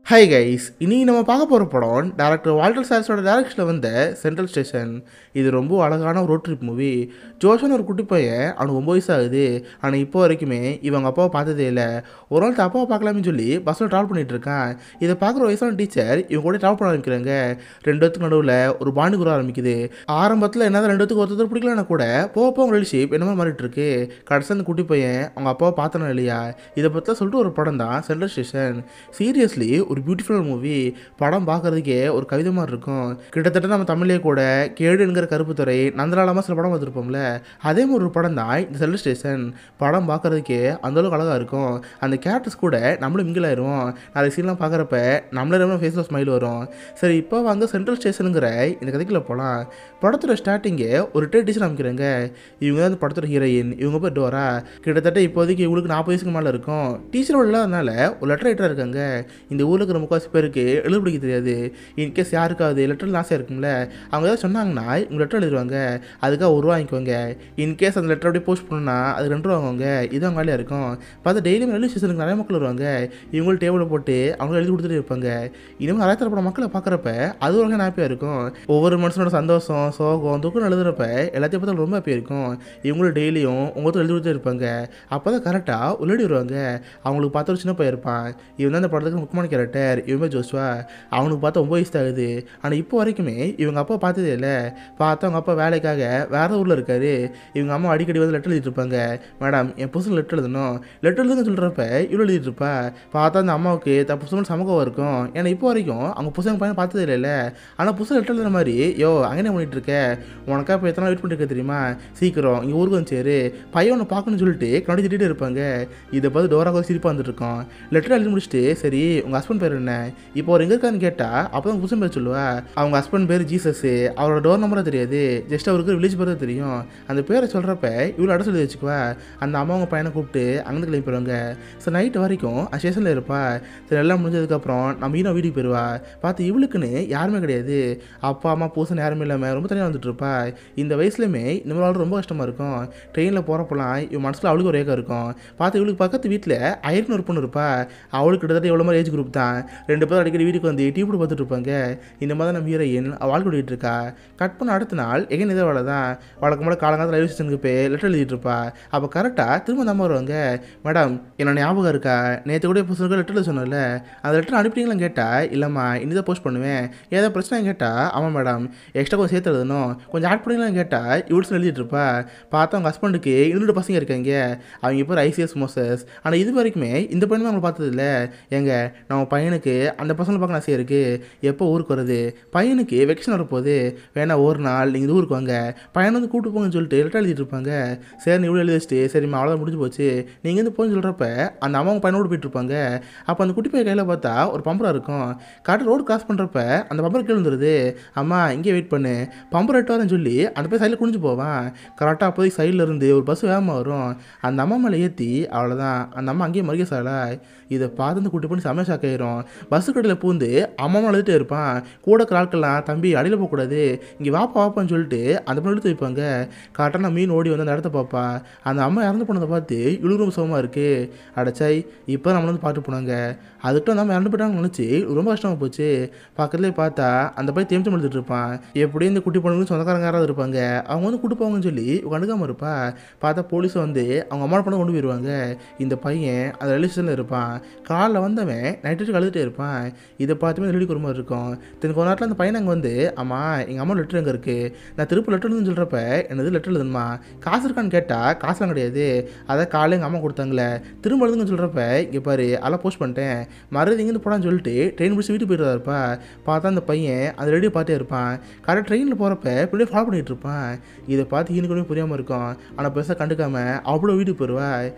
Hi guys, இனி நம்ம பார்க்க போகிற படம் டேரக்டர் வால்டர் சார்ஸோட டேரக்ஷனில் வந்த சென்ட்ரல் ஸ்டேஷன். இது ரொம்ப அழகான ரோட் ட்ரிப் மூவி. ஜோஷன் ஒரு குட்டி பையன், அவனுக்கு 9 வயசு ஆகுது. ஆனால் இப்போ வரைக்குமே இவங்க அப்பாவை பார்த்ததே இல்லை. ஒரு நாள் அப்பாவை பார்க்கலாம்னு சொல்லி பஸ்ஸில் ட்ராவல் பண்ணிட்டு இருக்கான். இதை பார்க்குற வயசான டீச்சர் இவங்க கூட ட்ராவல் பண்ண ஆரம்பிக்கிறாங்க. ரெண்டு பேத்துக்கு நடுவில் ஒரு பாண்டு குற ஆரம்பிக்குது. ஆரம்பத்தில் என்ன ரெண்டு பேத்துக்கு ஒருத்தர் பிடிக்கலன்னா கூட போக அவங்க ரிலேஷன்ஷிப் என்ன மாறிட்டு இருக்கு. கடைசி அந்த குட்டி பையன் அவங்க அப்பாவை பார்த்தனா இல்லையா, இதை பற்றி சொல்லிட்டு ஒரு படம் தான் சென்ட்ரல் ஸ்டேஷன். சீரியஸ்லி ஒரு பியூட்டிஃபுல் மூவி. படம் பார்க்கறதுக்கே ஒரு கவிதை மாதிரி இருக்கும். கிட்டத்தட்ட நம்ம தமிழ்லேயே கூட கேடு என்கிற கருப்புத்துறை நந்தலாலமாக சில படம் பார்த்துருப்போம்ல, அதே மாதிரி ஒரு படம் தான் இந்த சென்ட்ரல் ஸ்டேஷன். படம் பார்க்கறதுக்கே அந்தளவுக்கு அழகாக இருக்கும். அந்த கேரக்டர்ஸ் கூட நம்மளும் மிங்கில் ஆயிரும். நிறைய சீன்லாம் பார்க்குறப்ப நம்மளே ரொம்ப ஃபேஸில் ஸ்மைல் வரும். சரி, இப்போ வாங்க சென்ட்ரல் ஸ்டேஷனுங்கிற இந்த கதைக்குள்ள போகலாம். படத்தோட ஸ்டார்டிங்கே ஒரு டீச்சர் அமைக்கிறாங்க. இவங்க தான் அந்த படத்தோட ஹீரோயின். இவங்க பேர் டோரா. கிட்டத்தட்ட இப்போதைக்கு இவங்களுக்கு 40 வயசுக்கு மேலே இருக்கும். டீச்சரோட இல்லாதனால ஒரு லெட்டர் ரைட்டராக இருக்காங்க. இந்த ஊரில் இருக்கிற முக்காசி பேருக்கு எழுத பிடிக்க தெரியாது. இன்கேஸ் யாருக்காவது லெட்டரில் ஆசை இருக்கும்ல, அவங்க ஏதாவது சொன்னாங்கன்னா இவங்க லெட்டர் எழுதுவாங்க. அதுக்காக ₹1 வாங்கிக்குவாங்க. இன்கேஸ் அந்த லெட்டர் அப்படியே போஸ்ட் பண்ணணும்னா அது ₹2 வாங்குவாங்க. இது அவங்க வேலையாக இருக்கும். பார்த்தா டெய்லியும் ரயில்வே ஸ்டேஷனுக்கு நிறைய மக்கள் வருவாங்க. இவங்களும் டேபிளில் போட்டு அவங்க எழுதி கொடுத்துட்டு இருப்பாங்க. இனிமேல் நிறைய தரப்பட மக்களை பார்க்குறப்ப அது ஒரு ஹாப்பியாக இருக்கும். ஒவ்வொரு மனுஷனோட சந்தோஷம், சோகம், துக்கம் எழுதுறப்ப எல்லாத்தையும் பார்த்தா ரொம்ப ஹாப்பியாக இருக்கும். இவங்களும் டெய்லியும் உங்களுக்கு எழுதி கொடுத்துட்டு இருப்பாங்க. அப்போ தான் கரெக்டாக உள்ளடி வருவாங்க. அவங்களுக்கு பார்த்த ஒரு சின்ன பையன் இருப்பான். இவன் தான் அந்த படத்துக்கு முக்கியமான கேரக்டர். இவன் ஜோஸ்வா. அவனுக்கு பார்த்தா 9 வயசு ஆகுது. ஆனால் இப்போ வரைக்குமே இவங்க அப்பா பார்த்ததே இல்லை. பார்த்தா அவங்க அப்பா வேலைக்காக வேற ஊரில் இருக்காரு. இவங்க அம்மா அடிக்கடி வந்து லெட்டர் எழுதிட்டு இருப்பாங்க. மேடம், என் புதுசில் லெட்டர் எழுதணும், லெட்டர் எழுதுன்னு சொல்கிறப்ப இவ்வளோ எழுதிட்டு இருப்பா. பார்த்தா அந்த அம்மாவுக்கு புதுசுன்னு சமூகம் இருக்கும். ஏன்னா இப்போ வரைக்கும் அவங்க புதுசாக பையனை பார்த்ததே இல்லை. ஆனால் புதுசாக லெட்டர் எழுதுற மாதிரி, யோ அங்கே பண்ணிட்டு இருக்க, உனக்கா இப்போ எத்தனை வெயிட் பண்ணிட்டு இருக்க தெரியுமா, சீக்கிரம் இங்கே ஊருக்கு வந்து சேரு, பையன் ஒன்று பார்க்கணும்னு சொல்லிட்டு கண்ணாடி திட்டிகிட்டு இருப்பாங்க. இதை பார்த்து டோராக சிரிப்பாக வந்துட்டு இருக்கோம். லெட்டர் எழுதி முடிச்சுட்டு, சரி உங்கள் ஹஸ்பண்ட் பேர் என்ன, இப்போ அவர் எங்கே இருக்கான்னு கேட்டால் அப்போ தான் புதுசன் பேர் சொல்லுவா. அவங்க ஹஸ்பண்ட் பேர் ஜீசஸ். அவரோட டோர் நம்பரை தெரியாது, ஜஸ்ட் அவருக்கு வில்லேஜ் பேர் தெரியும். அந்த பேரை சொல்கிறப்ப இவ்வளோ அட சொல்லி வச்சுக்குவா. அந்த அம்மா அவங்க பையனை கூப்பிட்டு அங்கேருந்து கிளம்பிடுவாங்க. ஸோ நைட்டு வரைக்கும் ஸ்டேஷனில் இருப்பா. சரி, எல்லாம் முடிஞ்சதுக்கப்புறம் நம்ம ஈனோ வீட்டுக்கு போயிடுவா. பார்த்து இவளுக்குன்னு யாருமே கிடையாது. அப்பா அம்மா பூசன் யாருமே இல்லாமல் ரொம்ப தனியாக வந்துட்டு இருப்பா. இந்த வயசுலையுமே இந்த மாதிரி ரொம்ப கஷ்டமாக இருக்கும். ட்ரெயினில் போகிறப்பெல்லாம் இவன் மனசில் அவளுக்கு ஒரு ஏக்கம் இருக்கும். பார்த்து இவளுக்கு பக்கத்து வீட்டில் ஐயர்னு ஒரு பொண்ணு இருப்பா. அவளுக்கு கிட்டத்தட்ட எவ்வளோ மாதிரி ஏஜ் குரூப் தான். ரெண்டு பேரும் அடிக்கடி வீட்டுக்கு வந்து டீ போட்டு பார்த்துட்டு இருப்பாங்க. இந்த மாதிரி நம்ம ஹீரோயின் வாழ்க்கை ஓடிட்டு இருக்கா. கட் பண்ண அடுத்த நாள் எங்கே இதே வேலை தான். வழக்கம் போல காலங்காலத்தில் ரயில்வே ஸ்டேஷனுக்கு போய் லெட்டர் எழுதிட்டு இருப்பா. அப்போ கரெக்டாக திரும்ப நம்ம வருவாங்க. மேடம், என்னோட ஞாபகம் இருக்கா, நேற்று கூட புதுசாக லெட்டர் எழுத சொன்னல, அந்த லெட்டர் அனுப்பிட்டீங்களான்னு கேட்டால் இல்லைம்மா இனி தான் போஸ்ட் பண்ணுவேன். ஏதாவது பிரச்சனை கேட்டால் ஆமாம் மேடம் எக்ஸ்ட்ரா கொஞ்சம் சேர்த்து எழுதணும், கொஞ்சம் ஆட் பண்ணிங்களான்னு கேட்டால் இவ்வளோ எழுதிட்டு இருப்பா. பார்த்தா அவங்க ஹஸ்பண்டுக்கு 2 பசங்க இருக்காங்க. அவங்க இப்போ ஐசிஎஸ் மோசஸ். ஆனால் இது வரைக்குமே இந்த பையனுமே அவங்க பார்த்தது இல்லை. எங்க நம்ம பையனுக்கு அந்த பசங்களை பார்க்க ஆசையாக இருக்குது, எப்போ ஊருக்கு வருது, பையனுக்கு வெக்கேஷன் வரப்போகுது, வேணா ஒரு நாள் நீங்கள் ஊருக்கு வாங்க, பையனை வந்து கூப்பிட்டு போங்கன்னு சொல்லிட்டு லெட்டர் எழுதிட்டு இருப்பாங்க. சரி இவ்வளோ எழுதி வச்சுட்டு, சரிம்மா அவ்வளோதான் முடிஞ்சு போச்சு, நீங்கள் வந்து போன்னு சொல்கிறப்ப அந்த அம்மா பையனோடு போயிட்டு இருப்பாங்க. அப்போ அந்த குட்டி பையன் கையில் பார்த்தா ஒரு பம்பரா இருக்கும். கரெக்டாக ரோடு கிராஸ் பண்ணுறப்ப அந்த பம்பர் கீழே வந்துடுது. அம்மா இங்கே வெயிட் பண்ணு, பம்பர் எட்டு வரேன்னு சொல்லி அந்த பையன் சைடில் குனிஞ்சு போவான். கரெக்டாக அப்போதைக்கு சைடில் இருந்து ஒரு பஸ் வேகமாக வரும். அந்த அம்மா மேலே ஏற்றி அவ்வளோதான் அந்த அம்மா அங்கேயே மறிக்க சாலா. இதை பார்த்து அந்த குட்டி பண்ணி செம்மையாக ஷாக்காயிரும். பஸ்ஸு கடையில் பூந்து அம்மா எழுதிட்டே இருப்பான். கூட ஆட்கள்லாம் தம்பி அடியில் போகக்கூடாது, இங்கே வாப்பா வாப்பான்னு சொல்லிட்டு அந்த பொண்ணு எடுத்து வைப்பாங்க. கரெக்டாக மீன் ஓடி வந்து அந்த இடத்த பார்ப்பா. அந்த அம்மா இறந்து போனதை பார்த்து இவ்வளோ ரொம்ப சுகமாக இருக்குது. அடைச்சாய் இப்போ நம்மளை வந்து பார்த்து போனாங்க. அதுக்கிட்ட அந்த அம்மா இறந்து போயிட்டாங்கன்னு நினச்சி ரொம்ப கஷ்டமாக போச்சு. பக்கத்துலேயே பார்த்தா அந்த பையன் தேம்ச்சம் எழுதிட்டு இருப்பான். எப்படி இந்த குட்டி பொண்ணுங்க சொந்தக்காரங்க யாராவது இருப்பாங்க, அவங்க வந்து கூட்டு போவாங்கன்னு சொல்லி கண்டுக்காமல் இருப்பா. பார்த்தா போலீஸை வந்து அவங்க அம்மா பொண்ணை கொண்டு போயிடுவாங்க. இந்த பையன் அந்த ரயில்வே ஸ்டேஷனில் இருப்பான். காலில் வந்தவன் நைட்டு கழுதுட்டே இருப்பான். இதை பார்த்துமே ரெடி ஒரு மாதிரி இருக்கும். தென் கொஞ்ச நேரத்தில் அந்த பையன் அங்கே வந்து, அம்மா எங்கள் அம்மா லெட்டர் எங்கே இருக்குது, நான் திருப்பி லெட்டர் எழுதுன்னு சொல்கிறப்ப என்னது லெட்டர் எழுதுமா, காசு இருக்கான்னு கேட்டால் காசுலாம் கிடையாது, அதை காலையில் எங்கள் அம்மா கொடுத்தாங்களே, திரும்ப எழுதுங்கன்னு சொல்கிறப்ப இங்கே பாரு அதெல்லாம் போஸ்ட் பண்ணிட்டேன், மறுபடியும் இங்கேருந்து போடான்னு சொல்லிட்டு ட்ரெயின் பிடிச்சி வீட்டுக்கு போயிட்டு இருப்பா. பார்த்தா அந்த பையன் அந்த ரெடியை பார்த்தே இருப்பான். கரெக்டாக ட்ரெயினில் போகிறப்ப இப்படியே ஃபாலோ பண்ணிகிட்டு இருப்பான். இதை பார்த்து இன்னும் புரியாமல் இருக்கும். ஆனால் பெருசாக கண்டுக்காமல் அவ்வளோ வீட்டுக்கு போயிடுவா.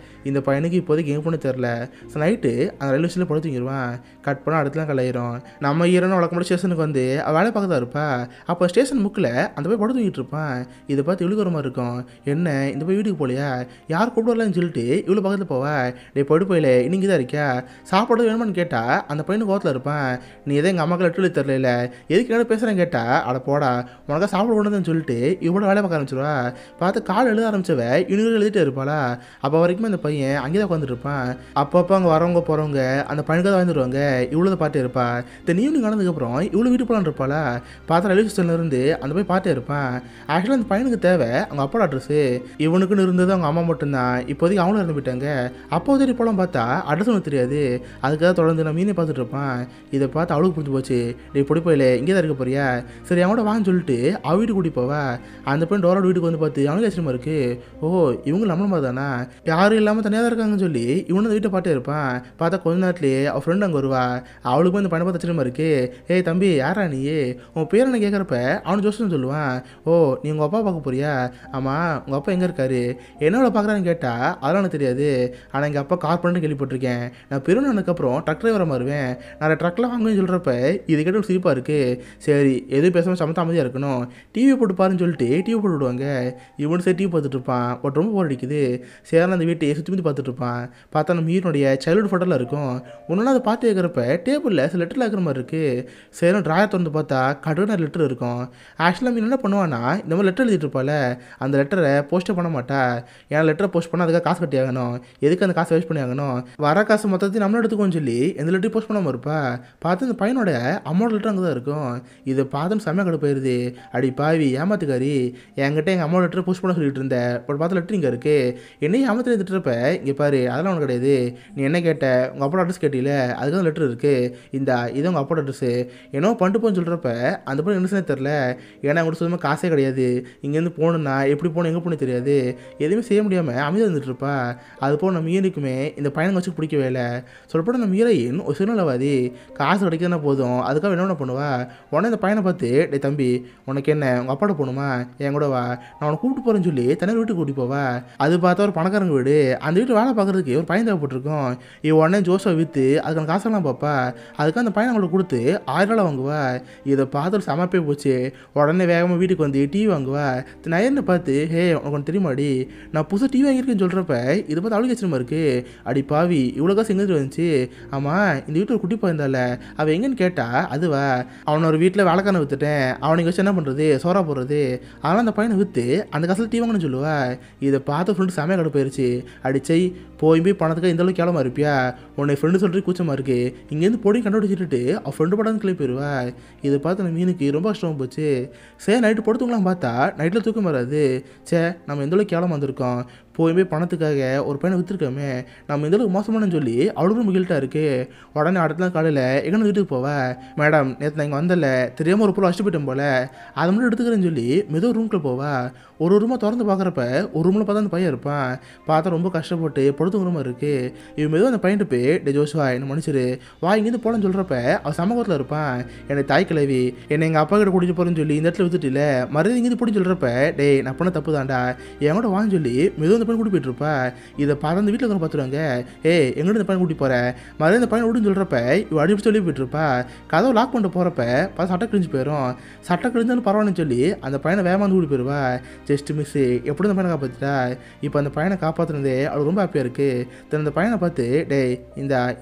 இந்த பையனுக்கு இப்போதைக்கு எங்கே போன தெரில. ஸோ நைட்டு அந்த ரயில்வே ஸ்டேஷனில் படுத்துங்கிடுவான். கட் பண்ணால் அடுத்துலாம் கலையிரும். நம்ம ஹீரோன்னு வழக்கம் ஸ்டேஷனுக்கு வந்து வேலை பார்க்க தான் இருப்பா. அப்போ ஸ்டேஷன் முக்கில் அந்த போய் படுத்து தூங்கிட்டு இருப்பான். இதை பார்த்து இவ்வளோ ஒரு மாதிரி இருக்கும். என்ன இந்த போய் வீட்டுக்கு போகலையா, யார் கூப்பிட்டு வரலான்னு சொல்லிட்டு இவ்வளோ பக்கத்தில் போவா. டே படு போயில இன்னைக்கு தான் இருக்கியா, சாப்பாடு வேணுமான்னு கேட்டால் அந்த பையனுக்கு கோவத்தில் இருப்பான். நீ எதை எங்கள் அம்மாக்கள் லெட்டர் எழுதி தரல, எதுக்கு என்ன பேசுகிறேன்னு கேட்டால் அட போடா உனக்கா சாப்பிட கொண்டுன்னு சொல்லிட்டு இவ்வளோ வேலை பார்க்க ஆரம்பிச்சிருவா. பார்த்து கால் எழுத ஆரம்பிச்சவ இன்னொரு எழுதிட்டே இருப்பாளா. அப்போ வரைக்குமே அந்த பையன் அங்கே தான் உட்காந்துட்டு இருப்பான். அப்பப்போ அங்கே வரவங்க போகிறவங்க அந்த பையனுக்கு தான் வந்துடுவாங்க. போவாங்க. இவ்வளோ பார்ட்டே இருப்பா. தென் ஈவினிங் ஆனதுக்கப்புறம் இவ்வளோ வீட்டு போகலான்னு இருப்பாளா. பார்த்தா ரயில்வே ஸ்டேஷன்லேருந்து அந்த போய் பார்ட்டே இருப்பான். ஆக்சுவலாக அந்த பையனுக்கு தேவை அவங்க அப்போட அட்ரஸு. இவனுக்குன்னு இருந்தது அவங்க அம்மா மட்டும்தான். இப்போதைக்கு அவங்களும் இறந்து போயிட்டாங்க. அப்போ தேடி போலாம் பார்த்தா அட்ரஸ் ஒன்று தெரியாது. அதுக்காக தொடர்ந்து நான் மீனே பார்த்துட்டு இருப்பான். இதை பார்த்து அவளுக்கு புரிஞ்சு போச்சு. நீ பொடி போயில இங்கே தான் இருக்க போறியா, சரி அவனோட வாங்கன்னு சொல்லிட்டு அவ வீட்டுக்கு கூட்டி போவா. அந்த பையன் டோரோட வீட்டுக்கு வந்து பார்த்து அவனுக்கு ஆச்சரியமா இருக்கு. ஓ இவங்க நம்மள மாதிரி தானா, யாரும் இல்லாமல் தனியாக தான் இருக்காங்கன்னு சொல்லி இவனு அந்த வீட்டை பார்த்தே இருப்பான். பார்த்தா கொஞ்ச நேரத்துலேயே அவள் ஃப்ரெண்ட் அங்கே வருவா. அவளுக்கு அந்த பையனை பார்த்து ஆச்சரியமா இருக்கு. ஏய் தம்பி யாரா நீ, உன் பேர் என்ன கேட்குறப்ப அவனு ஜோசன் சொல்லுவான். ஓ நீ உங்கள் அப்பா பார்க்க போறியா, ஆமாம் உங்கள் அப்பா எங்கே இருக்காரு, என்னோட பார்க்குறான்னு கேட்டால் அதெல்லாம் எனக்கு தெரியாது. ஆனால் எங்கள் அப்பா கார் பண்ணிட்டு கேள்விப்பட்டிருக்கேன். நான் பெருநானுக்கப்புறம் ட்ரக் டிரைவராக மாறுவேன். நான் ட்ரக்கில் வாங்குவேன்னு சொல்கிறப்ப இது கேட்டு ஒரு சிரிப்பாக இருக்குது. சரி எதுவும் பேசாமல் சமத்த அமைதியாக இருக்கணும், டிவி போட்டு பாருன்னு சொல்லிட்டு டிவி போட்டு விடுவாங்க. இவனு சரி டிவி பார்த்துட்டு இருப்பான். பட் ரொம்ப போர் அடிக்குது. சேரன் அந்த வீட்டை சுற்றி முற்றி பார்த்துட்டு இருப்பான். பார்த்தா நம்ம ஹீரோனுடைய சைல்டுஹுட் ஃபோட்டோலாம் இருக்கும். ஒன்றுனா அதை பார்த்து வைக்கிறப்ப டேபிளில் சில லெட்டரில் இருக்கிற மாதிரி இருக்குது. சேரன் ட்ராயர் திறந்து பார்த்தா கடுன லெட்டர் இருக்கும். ஆக்சுவலாக மீன் என்ன பண்ணுவான்னா இந்த மாதிரி லெட்டர் எழுதிட்டு இருப்பாள். அந்த லெட்டரை போஸ்ட்டே பண்ண மாட்டா. ஏன்னா லெட்டரை போஸ்ட் பண்ணால் அதுக்காக காசு கட்டி ஆகணும். எதுக்கு அந்த காசை வேஸ்ட் பண்ணி ஆகணும், வர காசு மொத்தத்தையும் நம்மளும் எடுத்துக்கோன்னு சொல்லி எந்த லெட்டரையும் போஸ்ட் பண்ணாமல் இருப்பா. பார்த்து இந்த பையனோட அம்மாவோட லெட்டர் அங்கே தான் இருக்கும். இதை பார்த்து செம்மையாக கடை போயிடுது. அடி பாவி ஏமாத்துக்காரி, என்கிட்ட எங்கள் அம்மாவோட லெட்டர் போஸ்ட் பண்ண சொல்லிட்டு இருந்தேன். பட் பார்த்து லெட்டர் இங்கே இருக்குது, என்னையும் ஏமாத்திட்டு திட்டுறப்ப இங்கே பாரு அதெல்லாம் ஒன்று கிடையாது. நீ என்ன கேட்ட, உங்கள் அப்போட அட்ரஸ் கேட்டில, அதுக்காக லெட்டர் இருக்குது. இது உங்கள் அப்போட அட்ரஸு என்னோ பண்ணிட்டு போன்னு சொல்கிறப்ப அந்த பொண்ணு என்ன தெரில. ஏன்னா உங்களுக்கு சுத்தமாக காசே கிடையாது. இங்கேருந்து போகணுன்னா எப்படி போகணும் எங்கே போகணும் தெரியாது. எதுவுமே செய்ய முடியாமல் அமைதியாக இருந்துட்டு இருப்பா. அது போல் நம்ம ஹீரோக்குமே இந்த பையனை வச்சு பிடிக்கவே இல்லை. சொல்லப்போனால் நம்ம ஹீரோயின் ஒரு சுயநலவாதி. காசு கிடைக்கிறதுனா போதும் அதுக்காக என்ன பண்ணுவா. உடனே இந்த பையனை பார்த்து டே தம்பி உனக்கு என்ன உங்கள் அப்பாட்ட போகணுமா, என் கூட வா நான் உனக்கு கூப்பிட்டு போகிறேன்னு சொல்லி தனியார் வீட்டுக்கு கூட்டி போவா. அது பார்த்தா ஒரு பணக்காரங்க வீடு. அந்த வீட்டு வேலை பார்க்குறதுக்கு ஒரு பையன் தேவைப்பட்டிருக்கும். உடனே ஜோஸை விற்று அதுக்கான காசெல்லாம் பார்ப்பா. அதுக்காக அந்த பையனை அவங்களுக்கு கொடுத்து 1000 வாங்குவா. இதை பார்த்து சமப்பே போச்சு. உடனே வேகமாக வீட்டுக்கு வந்து டிவி வாங்குவா. நயர்னு பார்த்து ஹே உனக்கு ஒன்று தெரியுமாடி, நான் புதுசாக டிவி வாங்கியிருக்கேன்னு சொல்கிறப்ப இதை பார்த்து அவளுக்கு ஆச்சரியமா இருக்குது. அடி பாவி இவ்வளோ காசு எங்கே வந்துச்சு, ஆமாம் இந்த வீட்டில் ஒரு குட்டி போயிருந்தால அவள் எங்கேன்னு கேட்டால் அதுவா, அவனை ஒரு வீட்டில் வேலைக்காரனை விற்றுட்டேன், அவனுக்கு வச்சு என்ன பண்ணுறது சோறா போடுறது, அதனால் அந்த பையனை விற்று அந்த காசில் டிவி வாங்கன்னு சொல்லுவா. இதை பார்த்து ஃப்ரெண்டு செமையாக கடை போயிடுச்சு. அடிச்சை போய் பணத்துக்கு இந்த அளவுக்கு கேளமாக இருப்பியா, உன்னை ஃப்ரெண்டு சொல்லிட்டு கூச்சமாக இருக்குது, இங்கேருந்து பொடி கண்டுபிடிச்சிட்டு அவள் ஃப்ரெண்டு படம் கிளம்பி போயிடுவா. இதை பார்த்து நம்ம மீனுக்கு ரொம்ப கஷ்டமாக போச்சு. சரி நைட்டு படுத்துக்கலாம் பார்த்தா நைட்டில் தூக்கம் வராது. சே நம்ம எந்த அளவுக்கு கேளமாக வந்திருக்கோம், போய் பணத்துக்காக ஒரு பையனை விற்றுருக்கோமே, நம்ம இந்த அளவுக்கு மோசமானு சொல்லி அவளுக்கு ரொம்ப கில்ட்டாக இருக்குது. உடனே அடுத்த நாள் காலையில் எங்கே வீட்டுக்கு போவா. மேடம் நேற்று நான் இங்கே வந்தல தெரியாமல் ஒரு பொருள் அடிச்சு போயிட்டேன் போல், அதை மட்டும் எடுத்துக்கிறேன்னு சொல்லி மெதுவாக ரூம்குள்ளே போவா. ஒரு ரூமாக திறந்து பார்க்குறப்ப ஒரு ரூமில் பார்த்தா அந்த பையன் இருப்பான். பார்த்தா ரொம்ப கஷ்டப்பட்டு படுத்துங்கிற மாதிரி இருக்குது. இவன் மெதுவாக அந்த பையன்ட்டு போய் டே ஜோஷுவா என்ன மன்னிச்சிரு வா இங்கேருந்து போகலன்னு சொல்கிறப்ப அவன் சமூகத்தில் இருப்பான். எனக்கு தாய் கிளவி என்னை எங்கள் அப்பா கிட்ட கூட்டிட்டு போகிறேன்னு சொல்லி இந்த இடத்துல வித்துட்டு இல்லை மறுபடியும் இங்கேருந்து பிடிச்சி சொல்கிறப்ப டே நான் பண்ண தப்பு தான்டா என் கூட வான்னு சொல்லி மெதுவாக அந்த பையன் கூட்டி போயிட்டு இருப்பா. இதை பார்த்து அந்த வீட்டில் இருக்கிற பார்த்துருவாங்க. எங்கிட்ட இந்த பையன் கூட்டி போகிறேன் மறுபடியும் இந்த பையன் விடுன்னு சொல்கிறப்ப இவன் அடிப்பு சொல்லி போயிட்டு இருப்பா. கதவை லாக் பண்ணிட்டு போகிறப்ப பார்த்து சட்டை கிழிஞ்சு போயிடும். சட்டை கிழிஞ்சாலும் பரவாயில்லன்னு சொல்லி அந்த பையனை வேகமாக வந்து கூட்டி போயிடுவா. ஜஸ்ட் மிஸ்ஸு எப்படி அந்த பையனை காப்பாற்றிட்டா. இப்போ அந்த பையனை காப்பாற்றுனதே அவளுக்கு ரொம்ப ஹாப்பியாக இருக்குது. தென் அந்த பையனை பார்த்து டே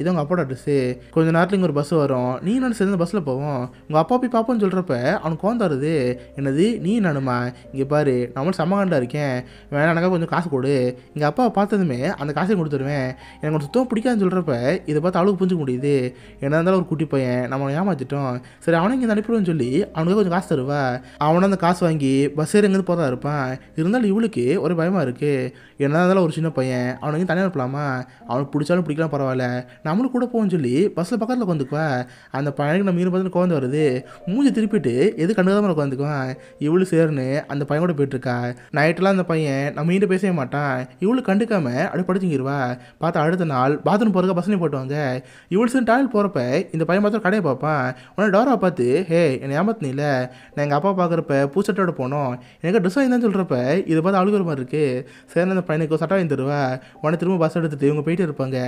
இது உங்கள் அப்பாவோட அட்ரஸு, கொஞ்சம் நேரத்தில் இங்கே ஒரு பஸ் வரும், நீ நான் சேர்ந்து பஸ்ஸில் போவோம், உங்கள் அப்பா போய் பார்ப்போன்னு சொல்கிறப்ப அவனுக்கு கோந்தாருது. என்னது நீ நானுமா, இங்கே பாரு நம்மளும் சமகாண்டா இருக்கேன், வேணா எனக்கு கொஞ்சம் காசு கொடு, எங்கள் அப்பாவை பார்த்ததுமே அந்த காசையும் கொடுத்துருவேன், எனக்கு கொஞ்சம் சுத்தம் பிடிக்காதுன்னு சொல்கிறப்ப இதை பார்த்து அவளுக்கு புரிஞ்சுக்க முடியுது. என்ன இருந்தாலும் ஒரு குட்டி பையன் நம்ம ஏமாற்றிட்டோம், சரி அவனை இங்கே அனுப்பிடுவேன்னு சொல்லி அவனுக்கு கொஞ்சம் காசு தருவா. அவனை அந்த காசு வாங்கி பஸ் ஏறி எங்கேருந்து போகிறதா இருப்பான். இருந்தாலும் இவளுக்கு ஒரு பயமாக இருக்குது. என்ன இருந்தாலும் ஒரு சின்ன பையன் அவனுக்கு தனியாக இருப்பலாமா, அவனுக்கு பிடிச்சாலும் பிடிக்கலாம் பரவாயில்ல நம்மளும் கூட போவோம்னு சொல்லி பஸ்ஸில் பக்கத்தில் உட்காந்துக்குவா. அந்த பையனுக்கு நம்ம மீன் பார்த்து குழந்தை வருது, மூஞ்சி திருப்பிட்டு எது கண்டுக்காமல் உட்காந்துக்குவான். இவளு சேர்னு அந்த பையன் கூட போயிட்டுருக்கா. நைட்டெலாம் அந்த பையன் நம்ம மீன் பேசவே மாட்டான். இவளு கண்டுக்காம அப்படியே படுத்துங்கிடுவா. பார்த்தா அடுத்த நாள் பாத்ரூம் போகிறக்க பசங்க போட்டுவாங்க. இவளு சரி டாய்லெட் போகிறப்ப இந்த பையன் பார்த்து கடையை பார்ப்பான். உடனே டோரா பார்த்து என்னை ஏமாத்தினில்ல, நான் எங்கள் அப்பா பார்க்குறப்ப பூச்சட்டோட போனோம், எனக்கு ட்ரெஸ் வாங்கிதான் சொல்கிறப்ப இதை பார்த்து அழுகுற மாதிரி இருக்குது. சரி அந்த பையனுக்கு சட்டை வாங்கி தருவா. உடனே திரும்ப பஸ் எடுத்துட்டு இவங்க போயிட்டு இருப்பாங்க.